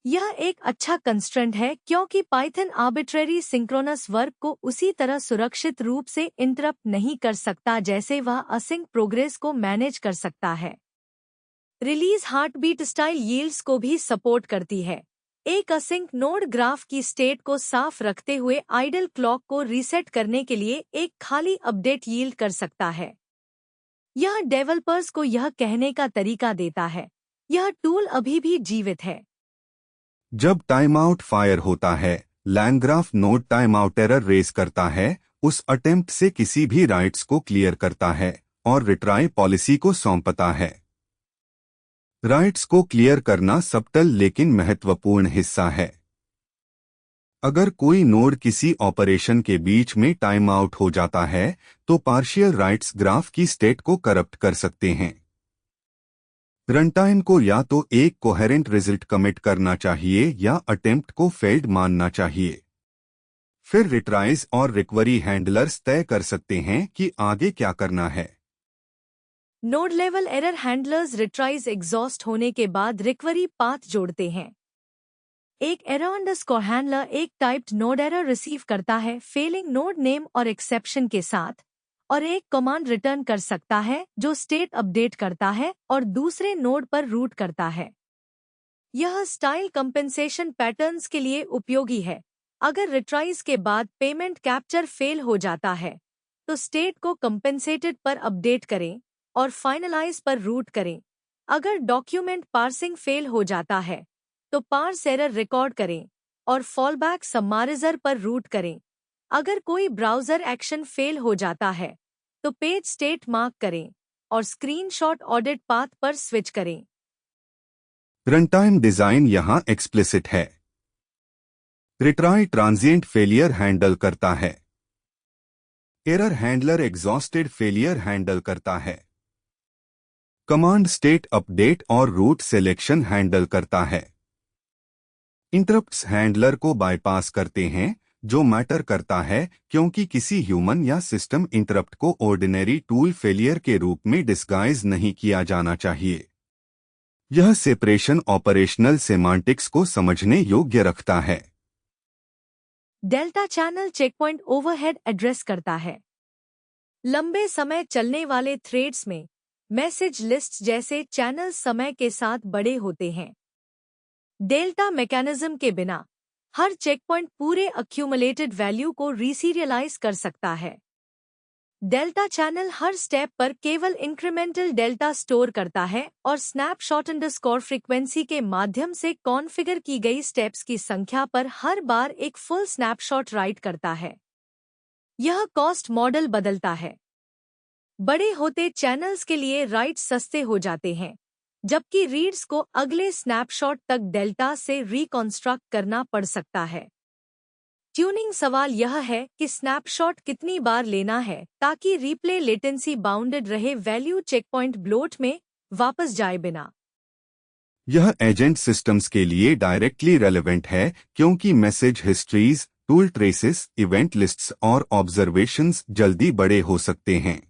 यह एक अच्छा कंस्ट्रेंट है क्योंकि पाइथन आर्बिट्रेरी सिंक्रोनस वर्क को उसी तरह सुरक्षित रूप से इंटरप्ट नहीं कर सकता जैसे वह असिंक प्रोग्रेस को मैनेज कर सकता है। रिलीज हार्टबीट स्टाइल यील्ड्स को भी सपोर्ट करती है। एक असिंक नोड ग्राफ की स्टेट को साफ रखते हुए आइडल क्लॉक को रीसेट करने के लिए एक खाली अपडेट यील्ड कर सकता है। यह डेवलपर्स को यह कहने का तरीका देता है, यह टूल अभी भी जीवित है। जब टाइम आउट फायर होता है, LangGraph node time out error raise करता है, उस अटेम्प्ट से किसी भी राइट्स को क्लियर करता है और रिट्राई पॉलिसी को सौंपता है। राइट्स को क्लियर करना सबटल लेकिन महत्वपूर्ण हिस्सा है। अगर कोई नोड किसी ऑपरेशन के बीच में टाइम आउट हो जाता है तो पार्शियल राइट्स ग्राफ की स्टेट को करप्ट कर सकते हैं। रनटाइम को या तो एक कोहेरेंट रिजल्ट कमिट करना चाहिए या अटेम्प्ट को फेल्ड मानना चाहिए। फिर रिट्राइज और रिकवरी हैंडलर्स तय कर सकते हैं कि आगे क्या करना है। Node level error handlers retries exhaust होने के बाद रिकवरी पाथ जोड़ते हैं। एक एरर अंडरस्कोर हैंडलर एक टाइप्ड नोड एरर रिसीव करता है फेलिंग नोड नेम और एक्सेप्शन के साथ, और एक कमांड रिटर्न कर सकता है जो स्टेट अपडेट करता है और दूसरे नोड पर रूट करता है। यह स्टाइल कंपेंसेशन पैटर्न्स के लिए उपयोगी है। अगर रिट्राइज के बाद पेमेंट कैप्चर फेल हो जाता है तो स्टेट को कंपेंसेटेड पर अपडेट करें और फाइनलाइज पर रूट करें। अगर डॉक्यूमेंट पार्सिंग फेल हो जाता है तो पार्स एरर रिकॉर्ड करें और फॉलबैक सममाइजर पर रूट करें। अगर कोई ब्राउज़र एक्शन फेल हो जाता है तो पेज स्टेट मार्क करें और स्क्रीनशॉट ऑडिट पाथ पर स्विच करें। रनटाइम डिजाइन यहां एक्सप्लिसिट है। रिट्राई ट्रांजिएंट फेलियर हैंडल करता है। Error handler exhausted failure handle करता है। कमांड स्टेट अपडेट और रूट सिलेक्शन हैंडल करता है। इंटरप्ट्स हैंडलर को बाईपास करते हैं, जो मैटर करता है क्योंकि किसी ह्यूमन या सिस्टम इंटरप्ट को ऑर्डिनरी टूल फेलियर के रूप में डिस्गाइज नहीं किया जाना चाहिए। यह सेपरेशन ऑपरेशनल सेमांटिक्स को समझने योग्य रखता है। Delta channel checkpoint overhead address करता है। लंबे समय चलने वाले थ्रेड्स में मैसेज लिस्ट जैसे चैनल समय के साथ बड़े होते हैं। डेल्टा मैकेनिज्म के बिना हर चेकपॉइंट पूरे अक्यूमुलेटेड वैल्यू को रीसीरियलाइज कर सकता है। डेल्टा चैनल हर स्टेप पर केवल इंक्रीमेंटल डेल्टा स्टोर करता है और स्नैपशॉट अंडरस्कोर फ्रीक्वेंसी के माध्यम से कॉन्फ़िगर की गई स्टेप्स की संख्या पर हर बार एक फुल स्नैपशॉट राइट करता है। यह कॉस्ट मॉडल बदलता है। बड़े होते चैनल्स के लिए राइट्स सस्ते हो जाते हैं, जबकि रीड्स को अगले स्नैपशॉट तक डेल्टा से रिकॉन्स्ट्रक्ट करना पड़ सकता है। ट्यूनिंग सवाल यह है कि स्नैपशॉट कितनी बार लेना है ताकि रिप्ले लेटेंसी बाउंडेड रहे, वैल्यू चेकपॉइंट ब्लोट में वापस जाए बिना। यह एजेंट सिस्टम्स के लिए डायरेक्टली रेलेवेंट है क्योंकि message histories, tool traces, event lists और ऑब्जर्वेशंस जल्दी बड़े हो सकते हैं।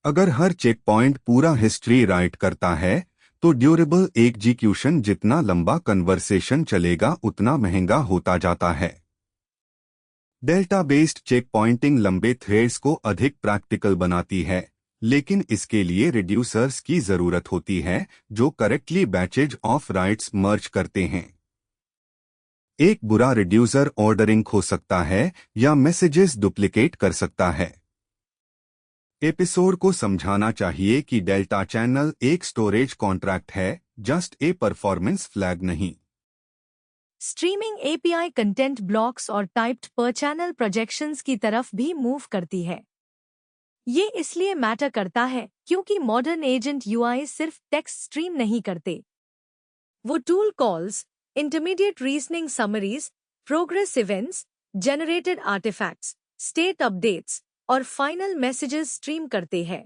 अगर हर चेक पॉइंट पूरा हिस्ट्री राइट करता है तो ड्यूरेबल एग्जीक्यूशन जितना लंबा कन्वर्सेशन चलेगा उतना महंगा होता जाता है। डेल्टा बेस्ड चेक पॉइंटिंग लंबे थ्रेड्स को अधिक प्रैक्टिकल बनाती है, लेकिन इसके लिए रिड्यूसर्स की जरूरत होती है जो करेक्टली बैचेज ऑफ राइट्स मर्ज करते हैं। एक बुरा रिड्यूसर ऑर्डरिंग हो सकता है या मैसेजेस डुप्लीकेट कर सकता है। एपिसोड को समझाना चाहिए कि डेल्टा चैनल एक स्टोरेज कॉन्ट्रैक्ट है, जस्ट ए परफॉर्मेंस फ्लैग नहीं। स्ट्रीमिंग एपीआई कंटेंट ब्लॉक्स और टाइप्ड पर चैनल प्रोजेक्शंस की तरफ भी मूव करती है। ये इसलिए मैटर करता है क्योंकि मॉडर्न एजेंट यूआई सिर्फ टेक्स्ट स्ट्रीम नहीं करते। वो tool calls, intermediate reasoning summaries, progress events, generated artifacts, state updates और फाइनल मैसेजेस स्ट्रीम करते हैं।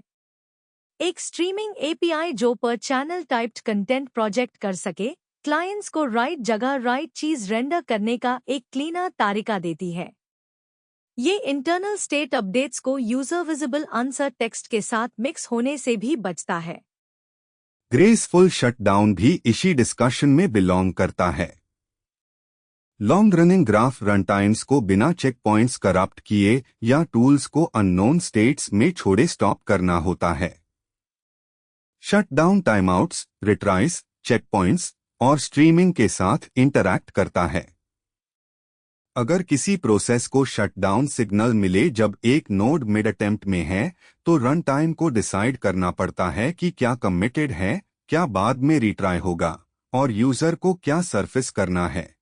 एक स्ट्रीमिंग एपीआई जो पर चैनल टाइप्ड कंटेंट प्रोजेक्ट कर सके, क्लाइंट्स को राइट जगह राइट चीज रेंडर करने का एक क्लीनर तरीका देती है। ये इंटरनल स्टेट अपडेट्स को यूजर विजिबल आंसर टेक्स्ट के साथ मिक्स होने से भी बचता है। ग्रेसफुल शटडाउन भी इसी डिस्कशन में बिलोंग करता है। लॉन्ग रनिंग ग्राफ रनटाइम्स को बिना चेक पॉइंट्स करप्ट किए या टूल्स को अननोन स्टेट्स में छोड़े स्टॉप करना होता है। शटडाउन टाइमआउट्स, रिट्राइज, चेक पॉइंट्स और स्ट्रीमिंग के साथ इंटरैक्ट करता है। अगर किसी प्रोसेस को शटडाउन सिग्नल मिले जब एक नोड मिड अटेम्प्ट में है, तो रन टाइम को डिसाइड करना पड़ता है कि क्या कमिटेड है, क्या बाद में रिट्राई होगा और यूजर को क्या सरफेस करना है।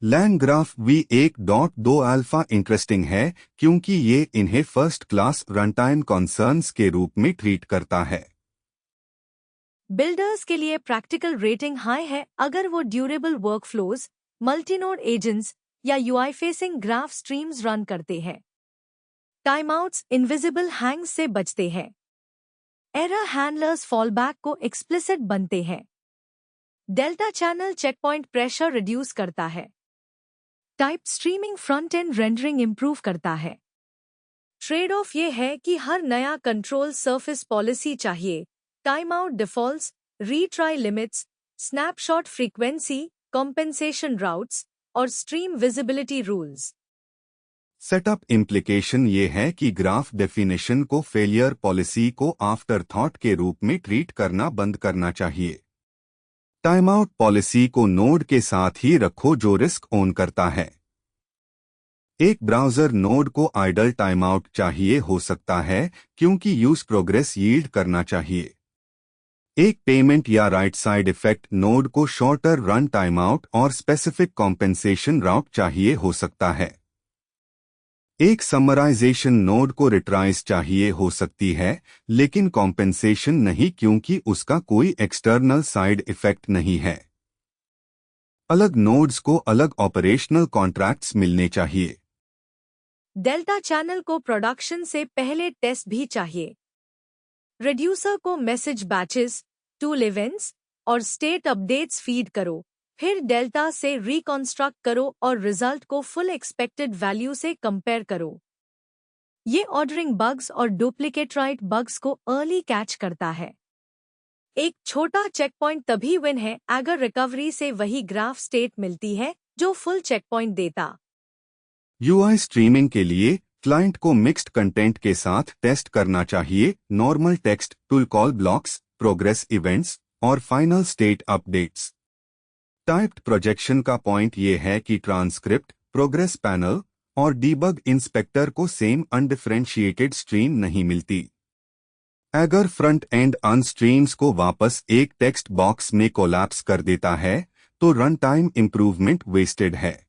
लैंड-ग्राफ v1.2 अल्फा इंटरेस्टिंग है क्योंकि ये इन्हें फर्स्ट क्लास रनटाइम कॉन्सर्न्स के रूप में ट्रीट करता है। बिल्डर्स के लिए प्रैक्टिकल रेटिंग हाई है अगर वो ड्यूरेबल वर्कफ्लोज, मल्टीनोड एजेंट्स या UI facing graph streams run करते हैं। टाइमआउट्स इनविजिबल हैंग्स से बचते हैं। एरर हैंडलर्स फॉलबैक को एक्सप्लिसिट बनते हैं। Delta channel checkpoint pressure reduce करता है। Type streaming front end rendering improve करता है। ट्रेड ऑफ ये है कि हर नया कंट्रोल सरफेस पॉलिसी चाहिए, time out defaults, retry limits, snapshot frequency, compensation routes और stream visibility rules. Setup implication ये है कि ग्राफ डेफिनेशन को फेलियर पॉलिसी को आफ्टर थॉट के रूप में ट्रीट करना बंद करना चाहिए। टाइम आउट पॉलिसी को नोड के साथ ही रखो जो रिस्क ओन करता है। एक ब्राउज़र नोड को आइडल टाइम आउट चाहिए हो सकता है क्योंकि यूज प्रोग्रेस यील्ड करना चाहिए। एक पेमेंट या राइट साइड इफेक्ट नोड को शॉर्टर रन टाइम आउट और स्पेसिफिक कॉम्पेंसेशन राउट चाहिए हो सकता है। एक समराइजेशन नोड को रिट्राइज चाहिए हो सकती है लेकिन कॉम्पेंसेशन नहीं क्योंकि उसका कोई एक्सटर्नल साइड इफेक्ट नहीं है। अलग नोड्स को अलग ऑपरेशनल कॉन्ट्रैक्ट्स मिलने चाहिए। डेल्टा चैनल को प्रोडक्शन से पहले टेस्ट भी चाहिए। रिड्यूसर को मैसेज बैचेस, टूल इवेंट्स और स्टेट अपडेट्स फीड करो, फिर डेल्टा से रिकॉन्स्ट्रक्ट करो और रिजल्ट को फुल एक्सपेक्टेड वैल्यू से कंपेयर करो। ये ऑर्डरिंग बग्स और डुप्लीकेट राइट बग्स को अर्ली कैच करता है। एक छोटा चेकपॉइंट तभी विन है अगर रिकवरी से वही ग्राफ स्टेट मिलती है जो फुल चेकपॉइंट देता। यूआई स्ट्रीमिंग के लिए क्लाइंट को मिक्स्ड कंटेंट के साथ टेस्ट करना चाहिए, normal text, tool call blocks, progress events और final state updates. Typed projection का पॉइंट ये है कि ट्रांसक्रिप्ट, प्रोग्रेस पैनल और डीबग इंस्पेक्टर को सेम अनडिफरेंशिएटेड स्ट्रीम नहीं मिलती। अगर फ्रंट एंड अनस्ट्रीम्स को वापस एक टेक्स्ट बॉक्स में कोलैप्स कर देता है तो रन टाइम इंप्रूवमेंट वेस्टेड है।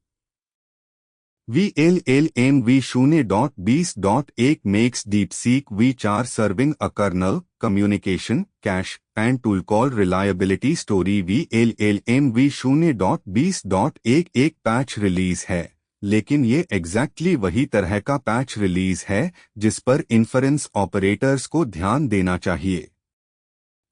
VLLM v0.20.1 makes DeepSeek v4 serving a kernel, communication, cache, and tool call reliability story। VLLM v0.20.1 एक पैच रिलीज है, लेकिन ये एग्जैक्टली वही तरह का पैच रिलीज है जिस पर इन्फरेंस ऑपरेटर्स को ध्यान देना चाहिए।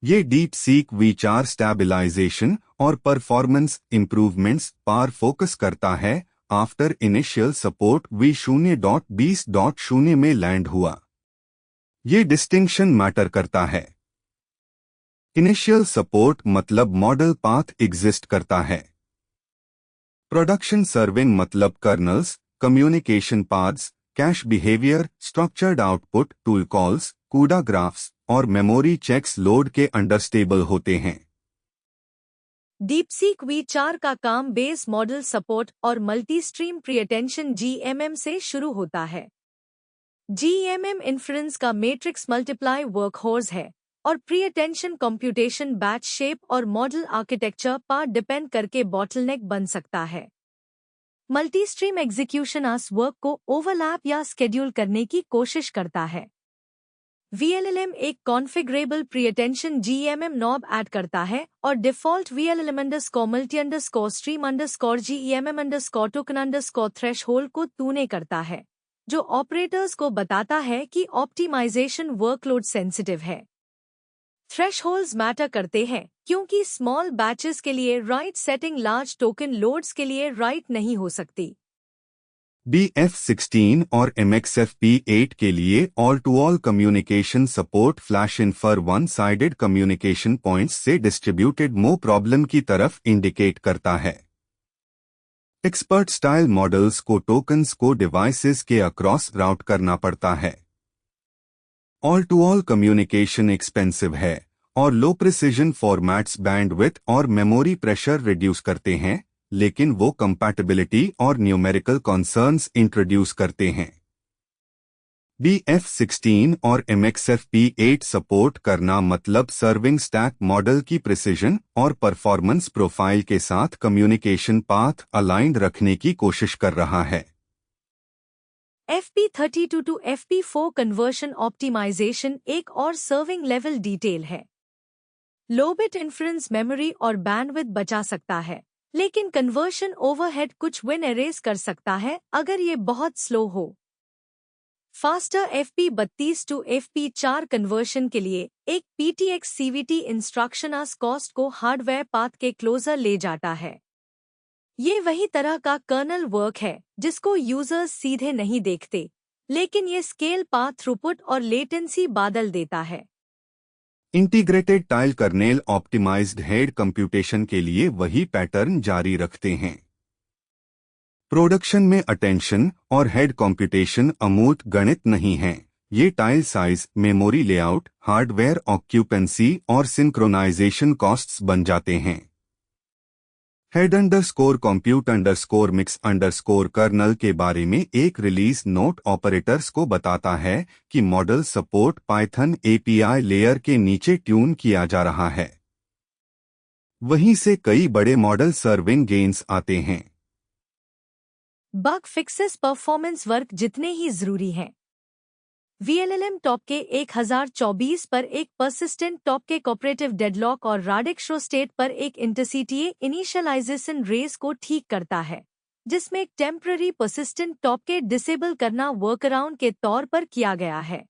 ये DeepSeek v4 स्टेबलाइजेशन और परफॉर्मेंस इंप्रूवमेंट्स पर फोकस करता है आफ्टर इनिशियल सपोर्ट v0.20.0 में लैंड हुआ। ये डिस्टिंक्शन मैटर करता है। इनिशियल सपोर्ट मतलब मॉडल पाथ एग्जिस्ट करता है। प्रोडक्शन सर्विंग मतलब colonel's, communication paths, cash behaviour, structured output, tool calls, कूडा ग्राफ्स और मेमोरी चेक्स लोड के अंडरस्टेबल होते हैं। डीपसीक v4 का काम बेस मॉडल सपोर्ट और मल्टी स्ट्रीम प्रीअटेंशन GMM से शुरू होता है। GMM इन्फ्रेंस का मैट्रिक्स मल्टीप्लाई वर्कहॉर्स है और प्रीअटेंशन कंप्यूटेशन बैच शेप और मॉडल आर्किटेक्चर पर डिपेंड करके बॉटलनेक बन सकता है। मल्टी स्ट्रीम एग्जीक्यूशन आस वर्क को ओवरलैप या स्केड्यूल करने की कोशिश करता है। VLLM एक कॉन्फ़िगरेबल प्रीअटेंशन GMM नॉब ऐड करता है और डिफ़ॉल्ट VLLM_multi_stream_GEMM_token_थ्रेशहोल्ड को तूने करता है, जो ऑपरेटर्स को बताता है कि ऑप्टिमाइजेशन वर्कलोड सेंसिटिव है। थ्रेशहोल्ड्स मैटर करते हैं क्योंकि स्मॉल बैचेस के लिए right setting large token loads के लिए राइट नहीं हो सकती। DF16 और MXFP8 के लिए all-to-all communication support flash in for one sided communication points से डिस्ट्रीब्यूटेड मो प्रॉब्लम की तरफ इंडिकेट करता है। एक्सपर्ट स्टाइल मॉडल्स को टोकन्स को डिवाइसेस के अक्रॉस राउट करना पड़ता है। ऑल-टू-ऑल कम्युनिकेशन एक्सपेंसिव है और लो प्रिसिजन फॉर्मेट्स बैंडविड्थ और मेमोरी प्रेशर रिड्यूस करते हैं, लेकिन वो कंपैटिबिलिटी और न्यूमेरिकल कंसर्न्स इंट्रोड्यूस करते हैं। DF16 और MXFP8 सपोर्ट करना मतलब सर्विंग स्टैक मॉडल की प्रिसिजन और परफॉर्मेंस प्रोफाइल के साथ कम्युनिकेशन पाथ अलाइंड रखने की कोशिश कर रहा है। FP32 to FP4 conversion optimisation एक और सर्विंग लेवल डिटेल है। लो बिट इन्फ्रेंस मेमोरी और बैंडविड्थ बचा सकता है, लेकिन कन्वर्शन ओवरहेड कुछ विन एरेज कर सकता है अगर ये बहुत स्लो हो। Faster FP32 to FP4 conversion के लिए एक PTX CVT इंस्ट्रक्शन आस कॉस्ट को हार्डवेयर पाथ के क्लोजर ले जाता है। ये वही तरह का कर्नल वर्क है जिसको यूजर्स सीधे नहीं देखते, लेकिन ये स्केल पाथ थ्रूपुट और लेटेंसी बादल देता है। Integrated tile kernel optimized head computation के लिए वही पैटर्न जारी रखते हैं। प्रोडक्शन में अटेंशन और हेड कंप्यूटेशन अमूर्त गणित नहीं है। ये tile size, memory layout, hardware occupancy और सिंक्रोनाइजेशन कॉस्ट्स बन जाते हैं। head_compute_mix_kernel के बारे में एक रिलीज नोट ऑपरेटर्स को बताता है कि model support Python API layer के नीचे ट्यून किया जा रहा है। वहीं से कई बड़े मॉडल सर्विंग गेन्स आते हैं। बग फिक्सेस परफॉर्मेंस वर्क जितने ही जरूरी हैं। VLLM टॉप के 1024 पर एक परसिस्टेंट टॉप के कोऑपरेटिव डेडलॉक और राडिक शो स्टेट पर एक इंटरसीटीए इनिशियलाइजेशन रेस को ठीक करता है। जिसमें एक टेम्पररी परसिस्टेंट टॉप के डिसेबल करना वर्कअराउंड के तौर पर किया गया है।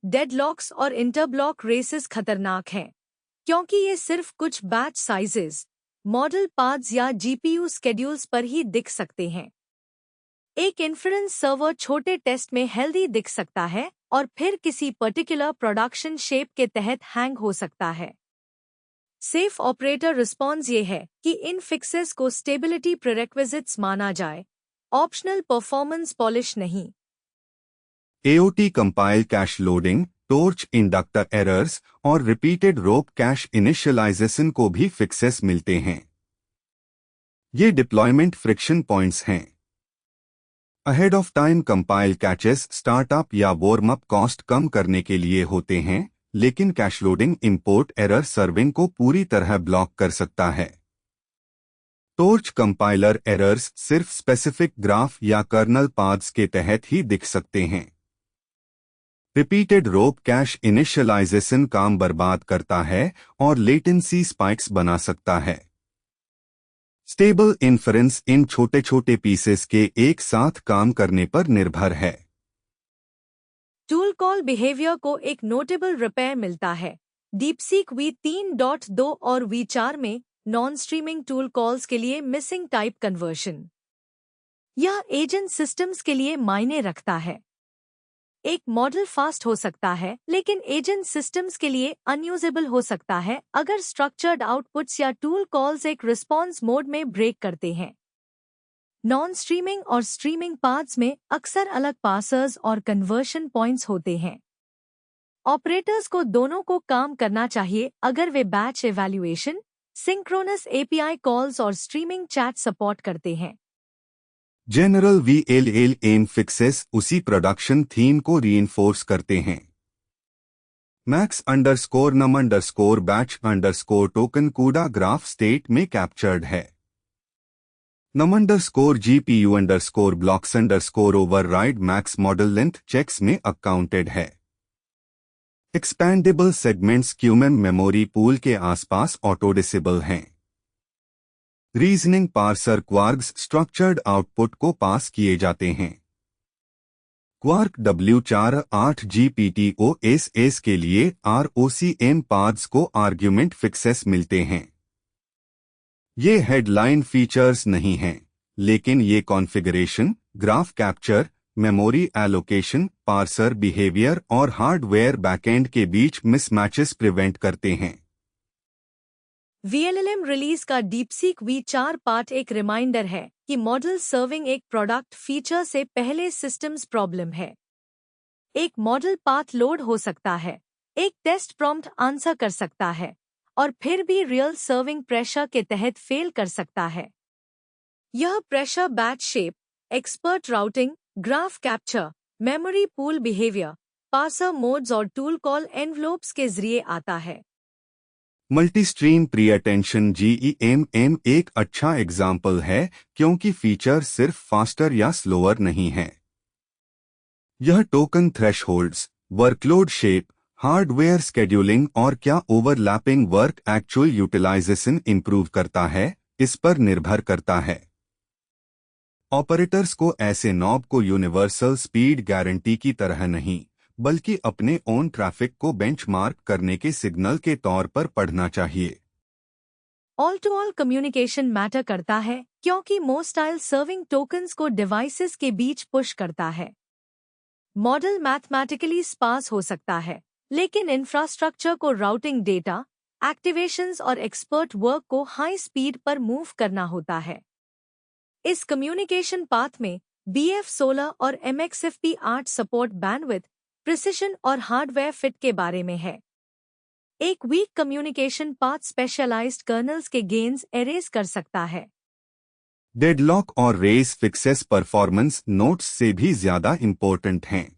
डेडलॉक्स और इंटरब्लॉक रेसेस खतरनाक हैं, क्योंकि ये सिर्फ कुछ बैच साइजेस, मॉडल पाथ्स या जीपीयू स्केड्यूल्स पर ही दिख सकते हैं। एक इन्फ्रेंस सर्वर छोटे टेस्ट में हेल्दी दिख सकता है और फिर किसी पर्टिकुलर प्रोडक्शन शेप के तहत हैंग हो सकता है। सेफ ऑपरेटर रिस्पॉन्स ये है कि इन फिक्सेस को स्टेबिलिटी प्रीरेक्विजिट्स माना जाए, ऑप्शनल परफॉर्मेंस पॉलिश नहीं। AOT compile cash loading, torch inductor errors और रिपीटेड रोप कैश इनिशियलाइजेशन को भी फिक्सेस मिलते हैं। ये डिप्लॉयमेंट फ्रिक्शन पॉइंट्स हैं। Ahead of time compile catches startup या वार्म अप कॉस्ट कम करने के लिए होते हैं, लेकिन cash loading import error serving को पूरी तरह ब्लॉक कर सकता है। टॉर्च कंपाइलर एरर्स सिर्फ स्पेसिफिक ग्राफ या कर्नल पाथ्स के तहत ही दिख सकते हैं। रिपीटेड रोप कैश इनिशियलाइजेशन काम बर्बाद करता है और लेटेंसी स्पाइक्स बना सकता है। स्टेबल इन्फरेंस इन छोटे छोटे पीसेस के एक साथ काम करने पर निर्भर है। टूल कॉल बिहेवियर को एक नोटेबल रिपेयर मिलता है डीपसीक V3.2 और V4 में नॉन स्ट्रीमिंग टूल कॉल्स के लिए मिसिंग टाइप कन्वर्शन। यह एजेंट सिस्टम्स के लिए मायने रखता है। एक मॉडल फास्ट हो सकता है, लेकिन एजेंट सिस्टम्स के लिए अनयूजेबल हो सकता है अगर स्ट्रक्चर्ड आउटपुट्स या टूल कॉल्स एक रिस्पॉन्स मोड में ब्रेक करते हैं। नॉन स्ट्रीमिंग और स्ट्रीमिंग पाथ्स में अक्सर अलग पासर्स और कन्वर्शन पॉइंट्स होते हैं। ऑपरेटर्स को दोनों को काम करना चाहिए अगर वे batch evaluation, synchronous API calls और स्ट्रीमिंग चैट सपोर्ट करते हैं। जनरल VLLM फिक्सेस उसी प्रोडक्शन थीम को रीइंफोर्स करते हैं। Max underscore num underscore batch underscore token CUDA graph state में कैप्चर्ड है। Num underscore GPU underscore blocks underscore override max model length checks में accounted है। एक्सपैंडेबल सेगमेंट्स क्यूएम memory pool के आसपास ऑटो डिसेबल हैं। Reasoning parser quirks structured output को पास किए जाते हैं। क्वार्क W48 GPTOSS के लिए ROCm पाथ्स को आर्ग्यूमेंट फिक्सेस मिलते हैं। ये हेडलाइन फीचर्स नहीं हैं, लेकिन ये configuration, graph capture, memory allocation, parser behaviour और हार्डवेयर बैकएंड के बीच मिसमैचेस प्रिवेंट करते हैं। VLLM रिलीज का डीपसीक V4 पार्ट एक रिमाइंडर है कि मॉडल सर्विंग एक प्रोडक्ट फीचर से पहले सिस्टम्स प्रॉब्लम है। एक मॉडल पाथ लोड हो सकता है, एक टेस्ट प्रॉम्प्ट आंसर कर सकता है, और फिर भी रियल सर्विंग प्रेशर के तहत फेल कर सकता है। यह pressure batch shape, expert routing, graph capture, memory pool behaviour, parser modes और टूल कॉल एनवलोप्स के जरिए आता है। Multi stream pre attention GEMM एक अच्छा एग्जाम्पल है, क्योंकि फीचर सिर्फ फास्टर या स्लोअर नहीं है। यह token thresholds, workload shape, hardware scheduling और क्या overlapping work actual utilization improve करता है, इस पर निर्भर करता है। ऑपरेटर्स को ऐसे नॉब को यूनिवर्सल स्पीड गारंटी की तरह नहीं, बल्कि अपने ओन ट्रैफिक को बेंचमार्क करने के सिग्नल के तौर पर पढ़ना चाहिए। All to all communication matter करता है, क्योंकि मोस्टाइल सर्विंग टोकन्स को डिवाइसेस के बीच पुश करता है। मॉडल मैथमेटिकली स्पार्स हो सकता है, लेकिन इंफ्रास्ट्रक्चर को राउटिंग डेटा, एक्टिवेशंस और एक्सपर्ट वर्क को हाई स्पीड पर मूव करना होता है। इस कम्युनिकेशन पाथ में BF16 और MXFP8 सपोर्ट बैंडविड्थ, प्रिसिशन और हार्डवेयर फिट के बारे में है। एक weak communication path specialized kernels के गेन्स एरेज कर सकता है। डेडलॉक और रेस फिक्सेस परफॉर्मेंस नोट्स से भी ज्यादा इंपॉर्टेंट हैं।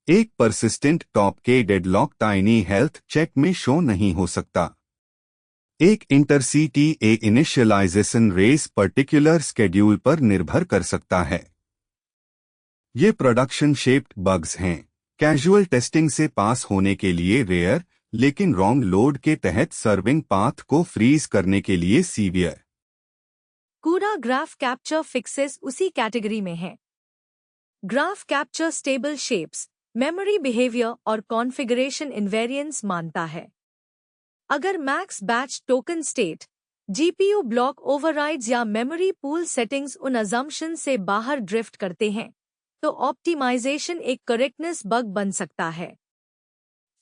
एक परसिस्टेंट टॉप के डेडलॉक टाइनी हेल्थ चेक में शो नहीं हो सकता। एक इंटरसीटी इनिशियलाइजेशन रेस पर्टिकुलर स्केड्यूल पर निर्भर कर सकता है। ये प्रोडक्शन शेप्ड बग्स हैं, कैजुअल टेस्टिंग से पास होने के लिए रेयर, लेकिन रॉन्ग लोड के तहत सर्विंग पाथ को फ्रीज करने के लिए सीवियर। कूड़ा ग्राफ कैप्चर फिक्सेस उसी कैटेगरी में है। Graph capture stable shapes, memory behaviour और कॉन्फ़िगरेशन इनवेरिएंस मानता है। अगर max batch token state, GPU block overrides या मेमोरी पूल सेटिंग्स उन अजम्पशन से बाहर ड्रिफ्ट करते हैं, तो ऑप्टिमाइजेशन एक करेक्टनेस बग बन सकता है।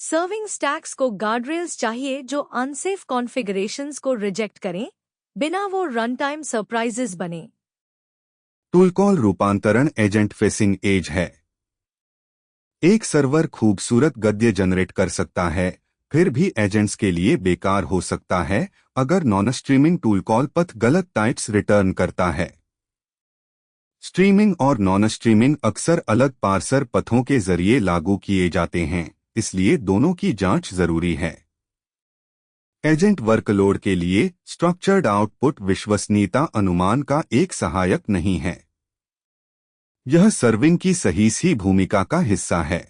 सर्विंग स्टैक्स को गार्डरेल्स चाहिए जो अनसेफ कॉन्फ़िगरेशंस को रिजेक्ट करें, बिना वो रन टाइम सरप्राइजेस बने। टूल कॉल रूपांतरण एजेंट फेसिंग एज है। एक सर्वर खूबसूरत गद्य जनरेट कर सकता है, फिर भी एजेंट्स के लिए बेकार हो सकता है अगर नॉन स्ट्रीमिंग टूल कॉल पथ गलत टाइप्स रिटर्न करता है। स्ट्रीमिंग और नॉन स्ट्रीमिंग अक्सर अलग पार्सर पथों के जरिए लागू किए जाते हैं, इसलिए दोनों की जांच जरूरी है। एजेंट वर्कलोड के लिए स्ट्रक्चर्ड आउटपुट विश्वसनीयता अनुमान का एक सहायक नहीं है। यह सर्विंग की सही भूमिका का हिस्सा है।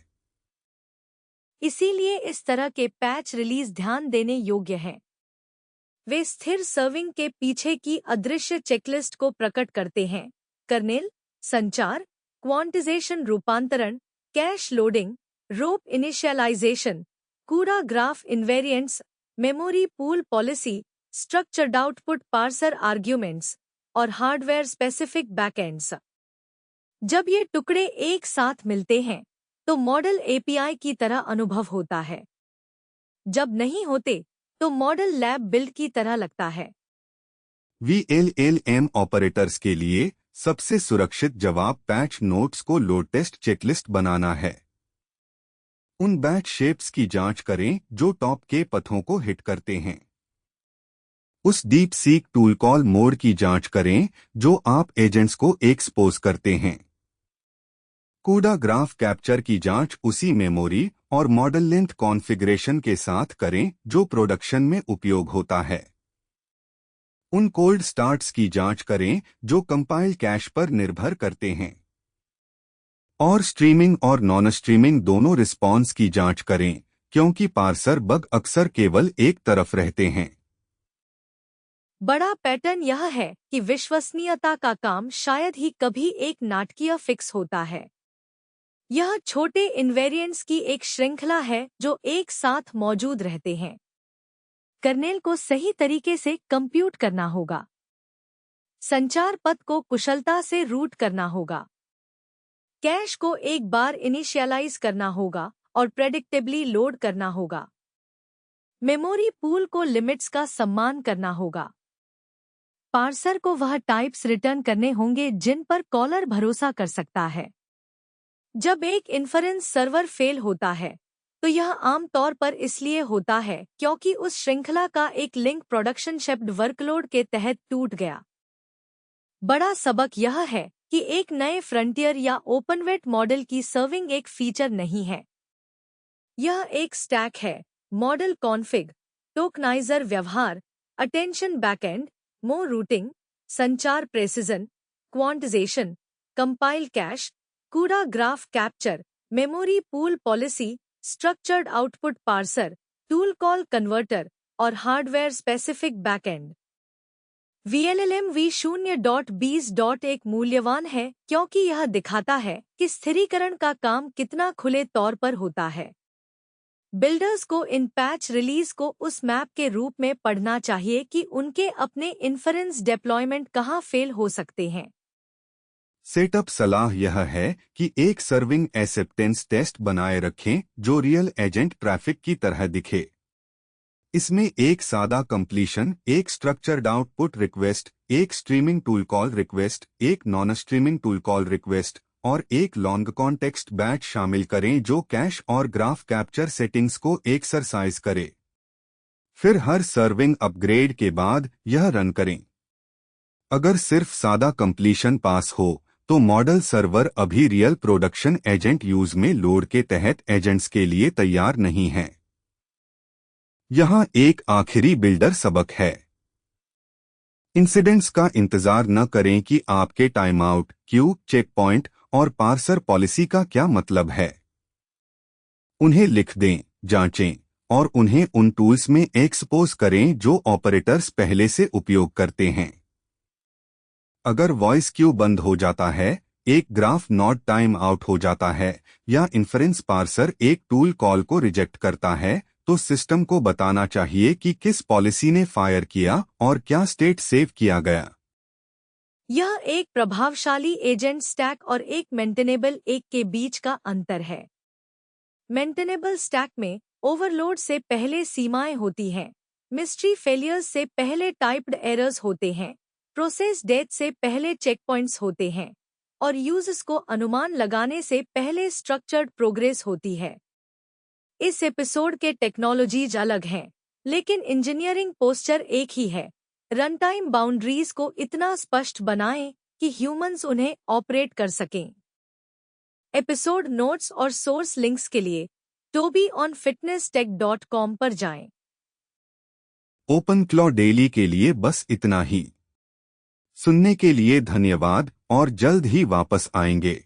इसीलिए इस तरह के पैच रिलीज ध्यान देने योग्य हैं। वे स्थिर सर्विंग के पीछे की अदृश्य चेकलिस्ट को प्रकट करते हैं। कर्नेल, संचार, क्वांटिजेशन रूपांतरण, cache loading, rope initialization, CUDA graph invariants, memory pool policy, structured output parser arguments और हार्डवेयर स्पेसिफिक बैकएंड्स। जब ये टुकड़े एक साथ मिलते हैं तो मॉडल एपीआई की तरह अनुभव होता है। जब नहीं होते तो मॉडल लैब बिल्ड की तरह लगता है। वीएलएलएम ऑपरेटर्स के लिए सबसे सुरक्षित जवाब पैच नोट्स को लोड टेस्ट चेकलिस्ट बनाना है। उन बैच शेप्स की जांच करें जो टॉप के पथों को हिट करते हैं। उस deep seek tool call mode की जांच करें जो आप एजेंट्स को एक्सपोज करते हैं। कूड़ा ग्राफ कैप्चर की जांच उसी मेमोरी और मॉडल लेंथ कॉन्फ़िगरेशन के साथ करें जो प्रोडक्शन में उपयोग होता है। उन कोल्ड स्टार्ट्स की जांच करें जो कंपाइल कैश पर निर्भर करते हैं। और स्ट्रीमिंग और नॉन स्ट्रीमिंग दोनों रिस्पॉन्स की जांच करें, क्योंकि पार्सर बग अक्सर केवल एक तरफ रहते हैं। बड़ा पैटर्न यह है कि विश्वसनीयता का काम शायद ही कभी एक नाटकीय फिक्स होता है। यह छोटे इनवेरिएंट्स की एक श्रृंखला है जो एक साथ मौजूद रहते हैं। कर्नेल को सही तरीके से कंप्यूट करना होगा। संचार पथ को कुशलता से रूट करना होगा। कैश को एक बार इनिशियलाइज करना होगा और प्रेडिक्टेबली लोड करना होगा। मेमोरी पूल को लिमिट्स का सम्मान करना होगा। पार्सर को वह टाइप्स रिटर्न करने होंगे जिन पर कॉलर भरोसा कर सकता है। जब एक इन्फरेंस सर्वर फेल होता है तो यह आमतौर पर इसलिए होता है क्योंकि उस श्रृंखला का एक लिंक प्रोडक्शन शिफ्ट वर्कलोड के तहत टूट गया। बड़ा सबक यह है कि एक नए फ्रंटियर या ओपनवेट मॉडल की सर्विंग एक फीचर नहीं है। यह एक स्टैक है। मॉडल कॉन्फ़िग, टोकनाइजर व्यवहार, अटेंशन बैकएंड, मो रूटिंग, संचार precision, quantization, compile cache, CUDA graph capture, memory pool policy, structured output parser, tool call converter और hardware specific backend. VLLM v0.20. एक मूल्यवान है क्योंकि यह दिखाता है कि स्थिरीकरण का काम कितना खुले तौर पर होता है। बिल्डर्स को इन पैच रिलीज को उस मैप के रूप में पढ़ना चाहिए कि उनके अपने इन्फरेंस डेप्लॉयमेंट कहाँ फेल हो सकते हैं। सेटअप सलाह यह है कि एक सर्विंग एक्सेप्टेंस टेस्ट बनाए रखें जो रियल एजेंट ट्रैफिक की तरह दिखे। इसमें एक सादा कंप्लीशन, एक स्ट्रक्चर्ड आउटपुट रिक्वेस्ट, एक स्ट्रीमिंग टूल कॉल रिक्वेस्ट, एक non streaming tool call request और एक लॉन्ग कॉन्टेक्स्ट बैच शामिल करें जो कैश और ग्राफ कैप्चर सेटिंग्स को एक्सरसाइज करे। फिर हर सर्विंग अपग्रेड के बाद यह रन करें। अगर सिर्फ सादा कंप्लीशन पास हो तो मॉडल सर्वर अभी रियल प्रोडक्शन एजेंट यूज में लोड के तहत एजेंट्स के लिए तैयार नहीं है। यहाँ एक आखिरी बिल्डर सबक है। इंसिडेंट्स का इंतजार न करें कि आपके time out, queue, check point और पार्सर पॉलिसी का क्या मतलब है। उन्हें लिख दें, जांचें और उन्हें उन टूल्स में एक्सपोज करें जो ऑपरेटर्स पहले से उपयोग करते हैं। अगर वॉइस क्यू बंद हो जाता है, एक ग्राफ नॉट टाइम आउट हो जाता है या इन्फरेंस पार्सर एक टूल कॉल को रिजेक्ट करता है, तो सिस्टम को बताना चाहिए कि किस पॉलिसी ने फायर किया और क्या स्टेट सेव किया गया। यह एक प्रभावशाली एजेंट स्टैक और एक मेंटेनेबल एक के बीच का अंतर है। मेंटेनेबल स्टैक में ओवरलोड से पहले सीमाएं होती हैं, मिस्ट्री फेलियर्स से पहले टाइप्ड एरर्स होते हैं, प्रोसेस डेथ से पहले चेकपॉइंट्स होते हैं और यूजर्स को अनुमान लगाने से पहले स्ट्रक्चर्ड प्रोग्रेस होती है। इस एपिसोड के टेक्नोलॉजीज अलग हैं, लेकिन इंजीनियरिंग पोस्चर एक ही है। रन टाइम बाउंड्रीज को इतना स्पष्ट बनाएं कि ह्यूमंस उन्हें ऑपरेट कर सकें। एपिसोड नोट्स और सोर्स लिंक्स के लिए tobyonfitnesstech.com पर जाएं। ओपनक्लॉ डेली के लिए बस इतना ही। सुनने के लिए धन्यवाद और जल्द ही वापस आएंगे।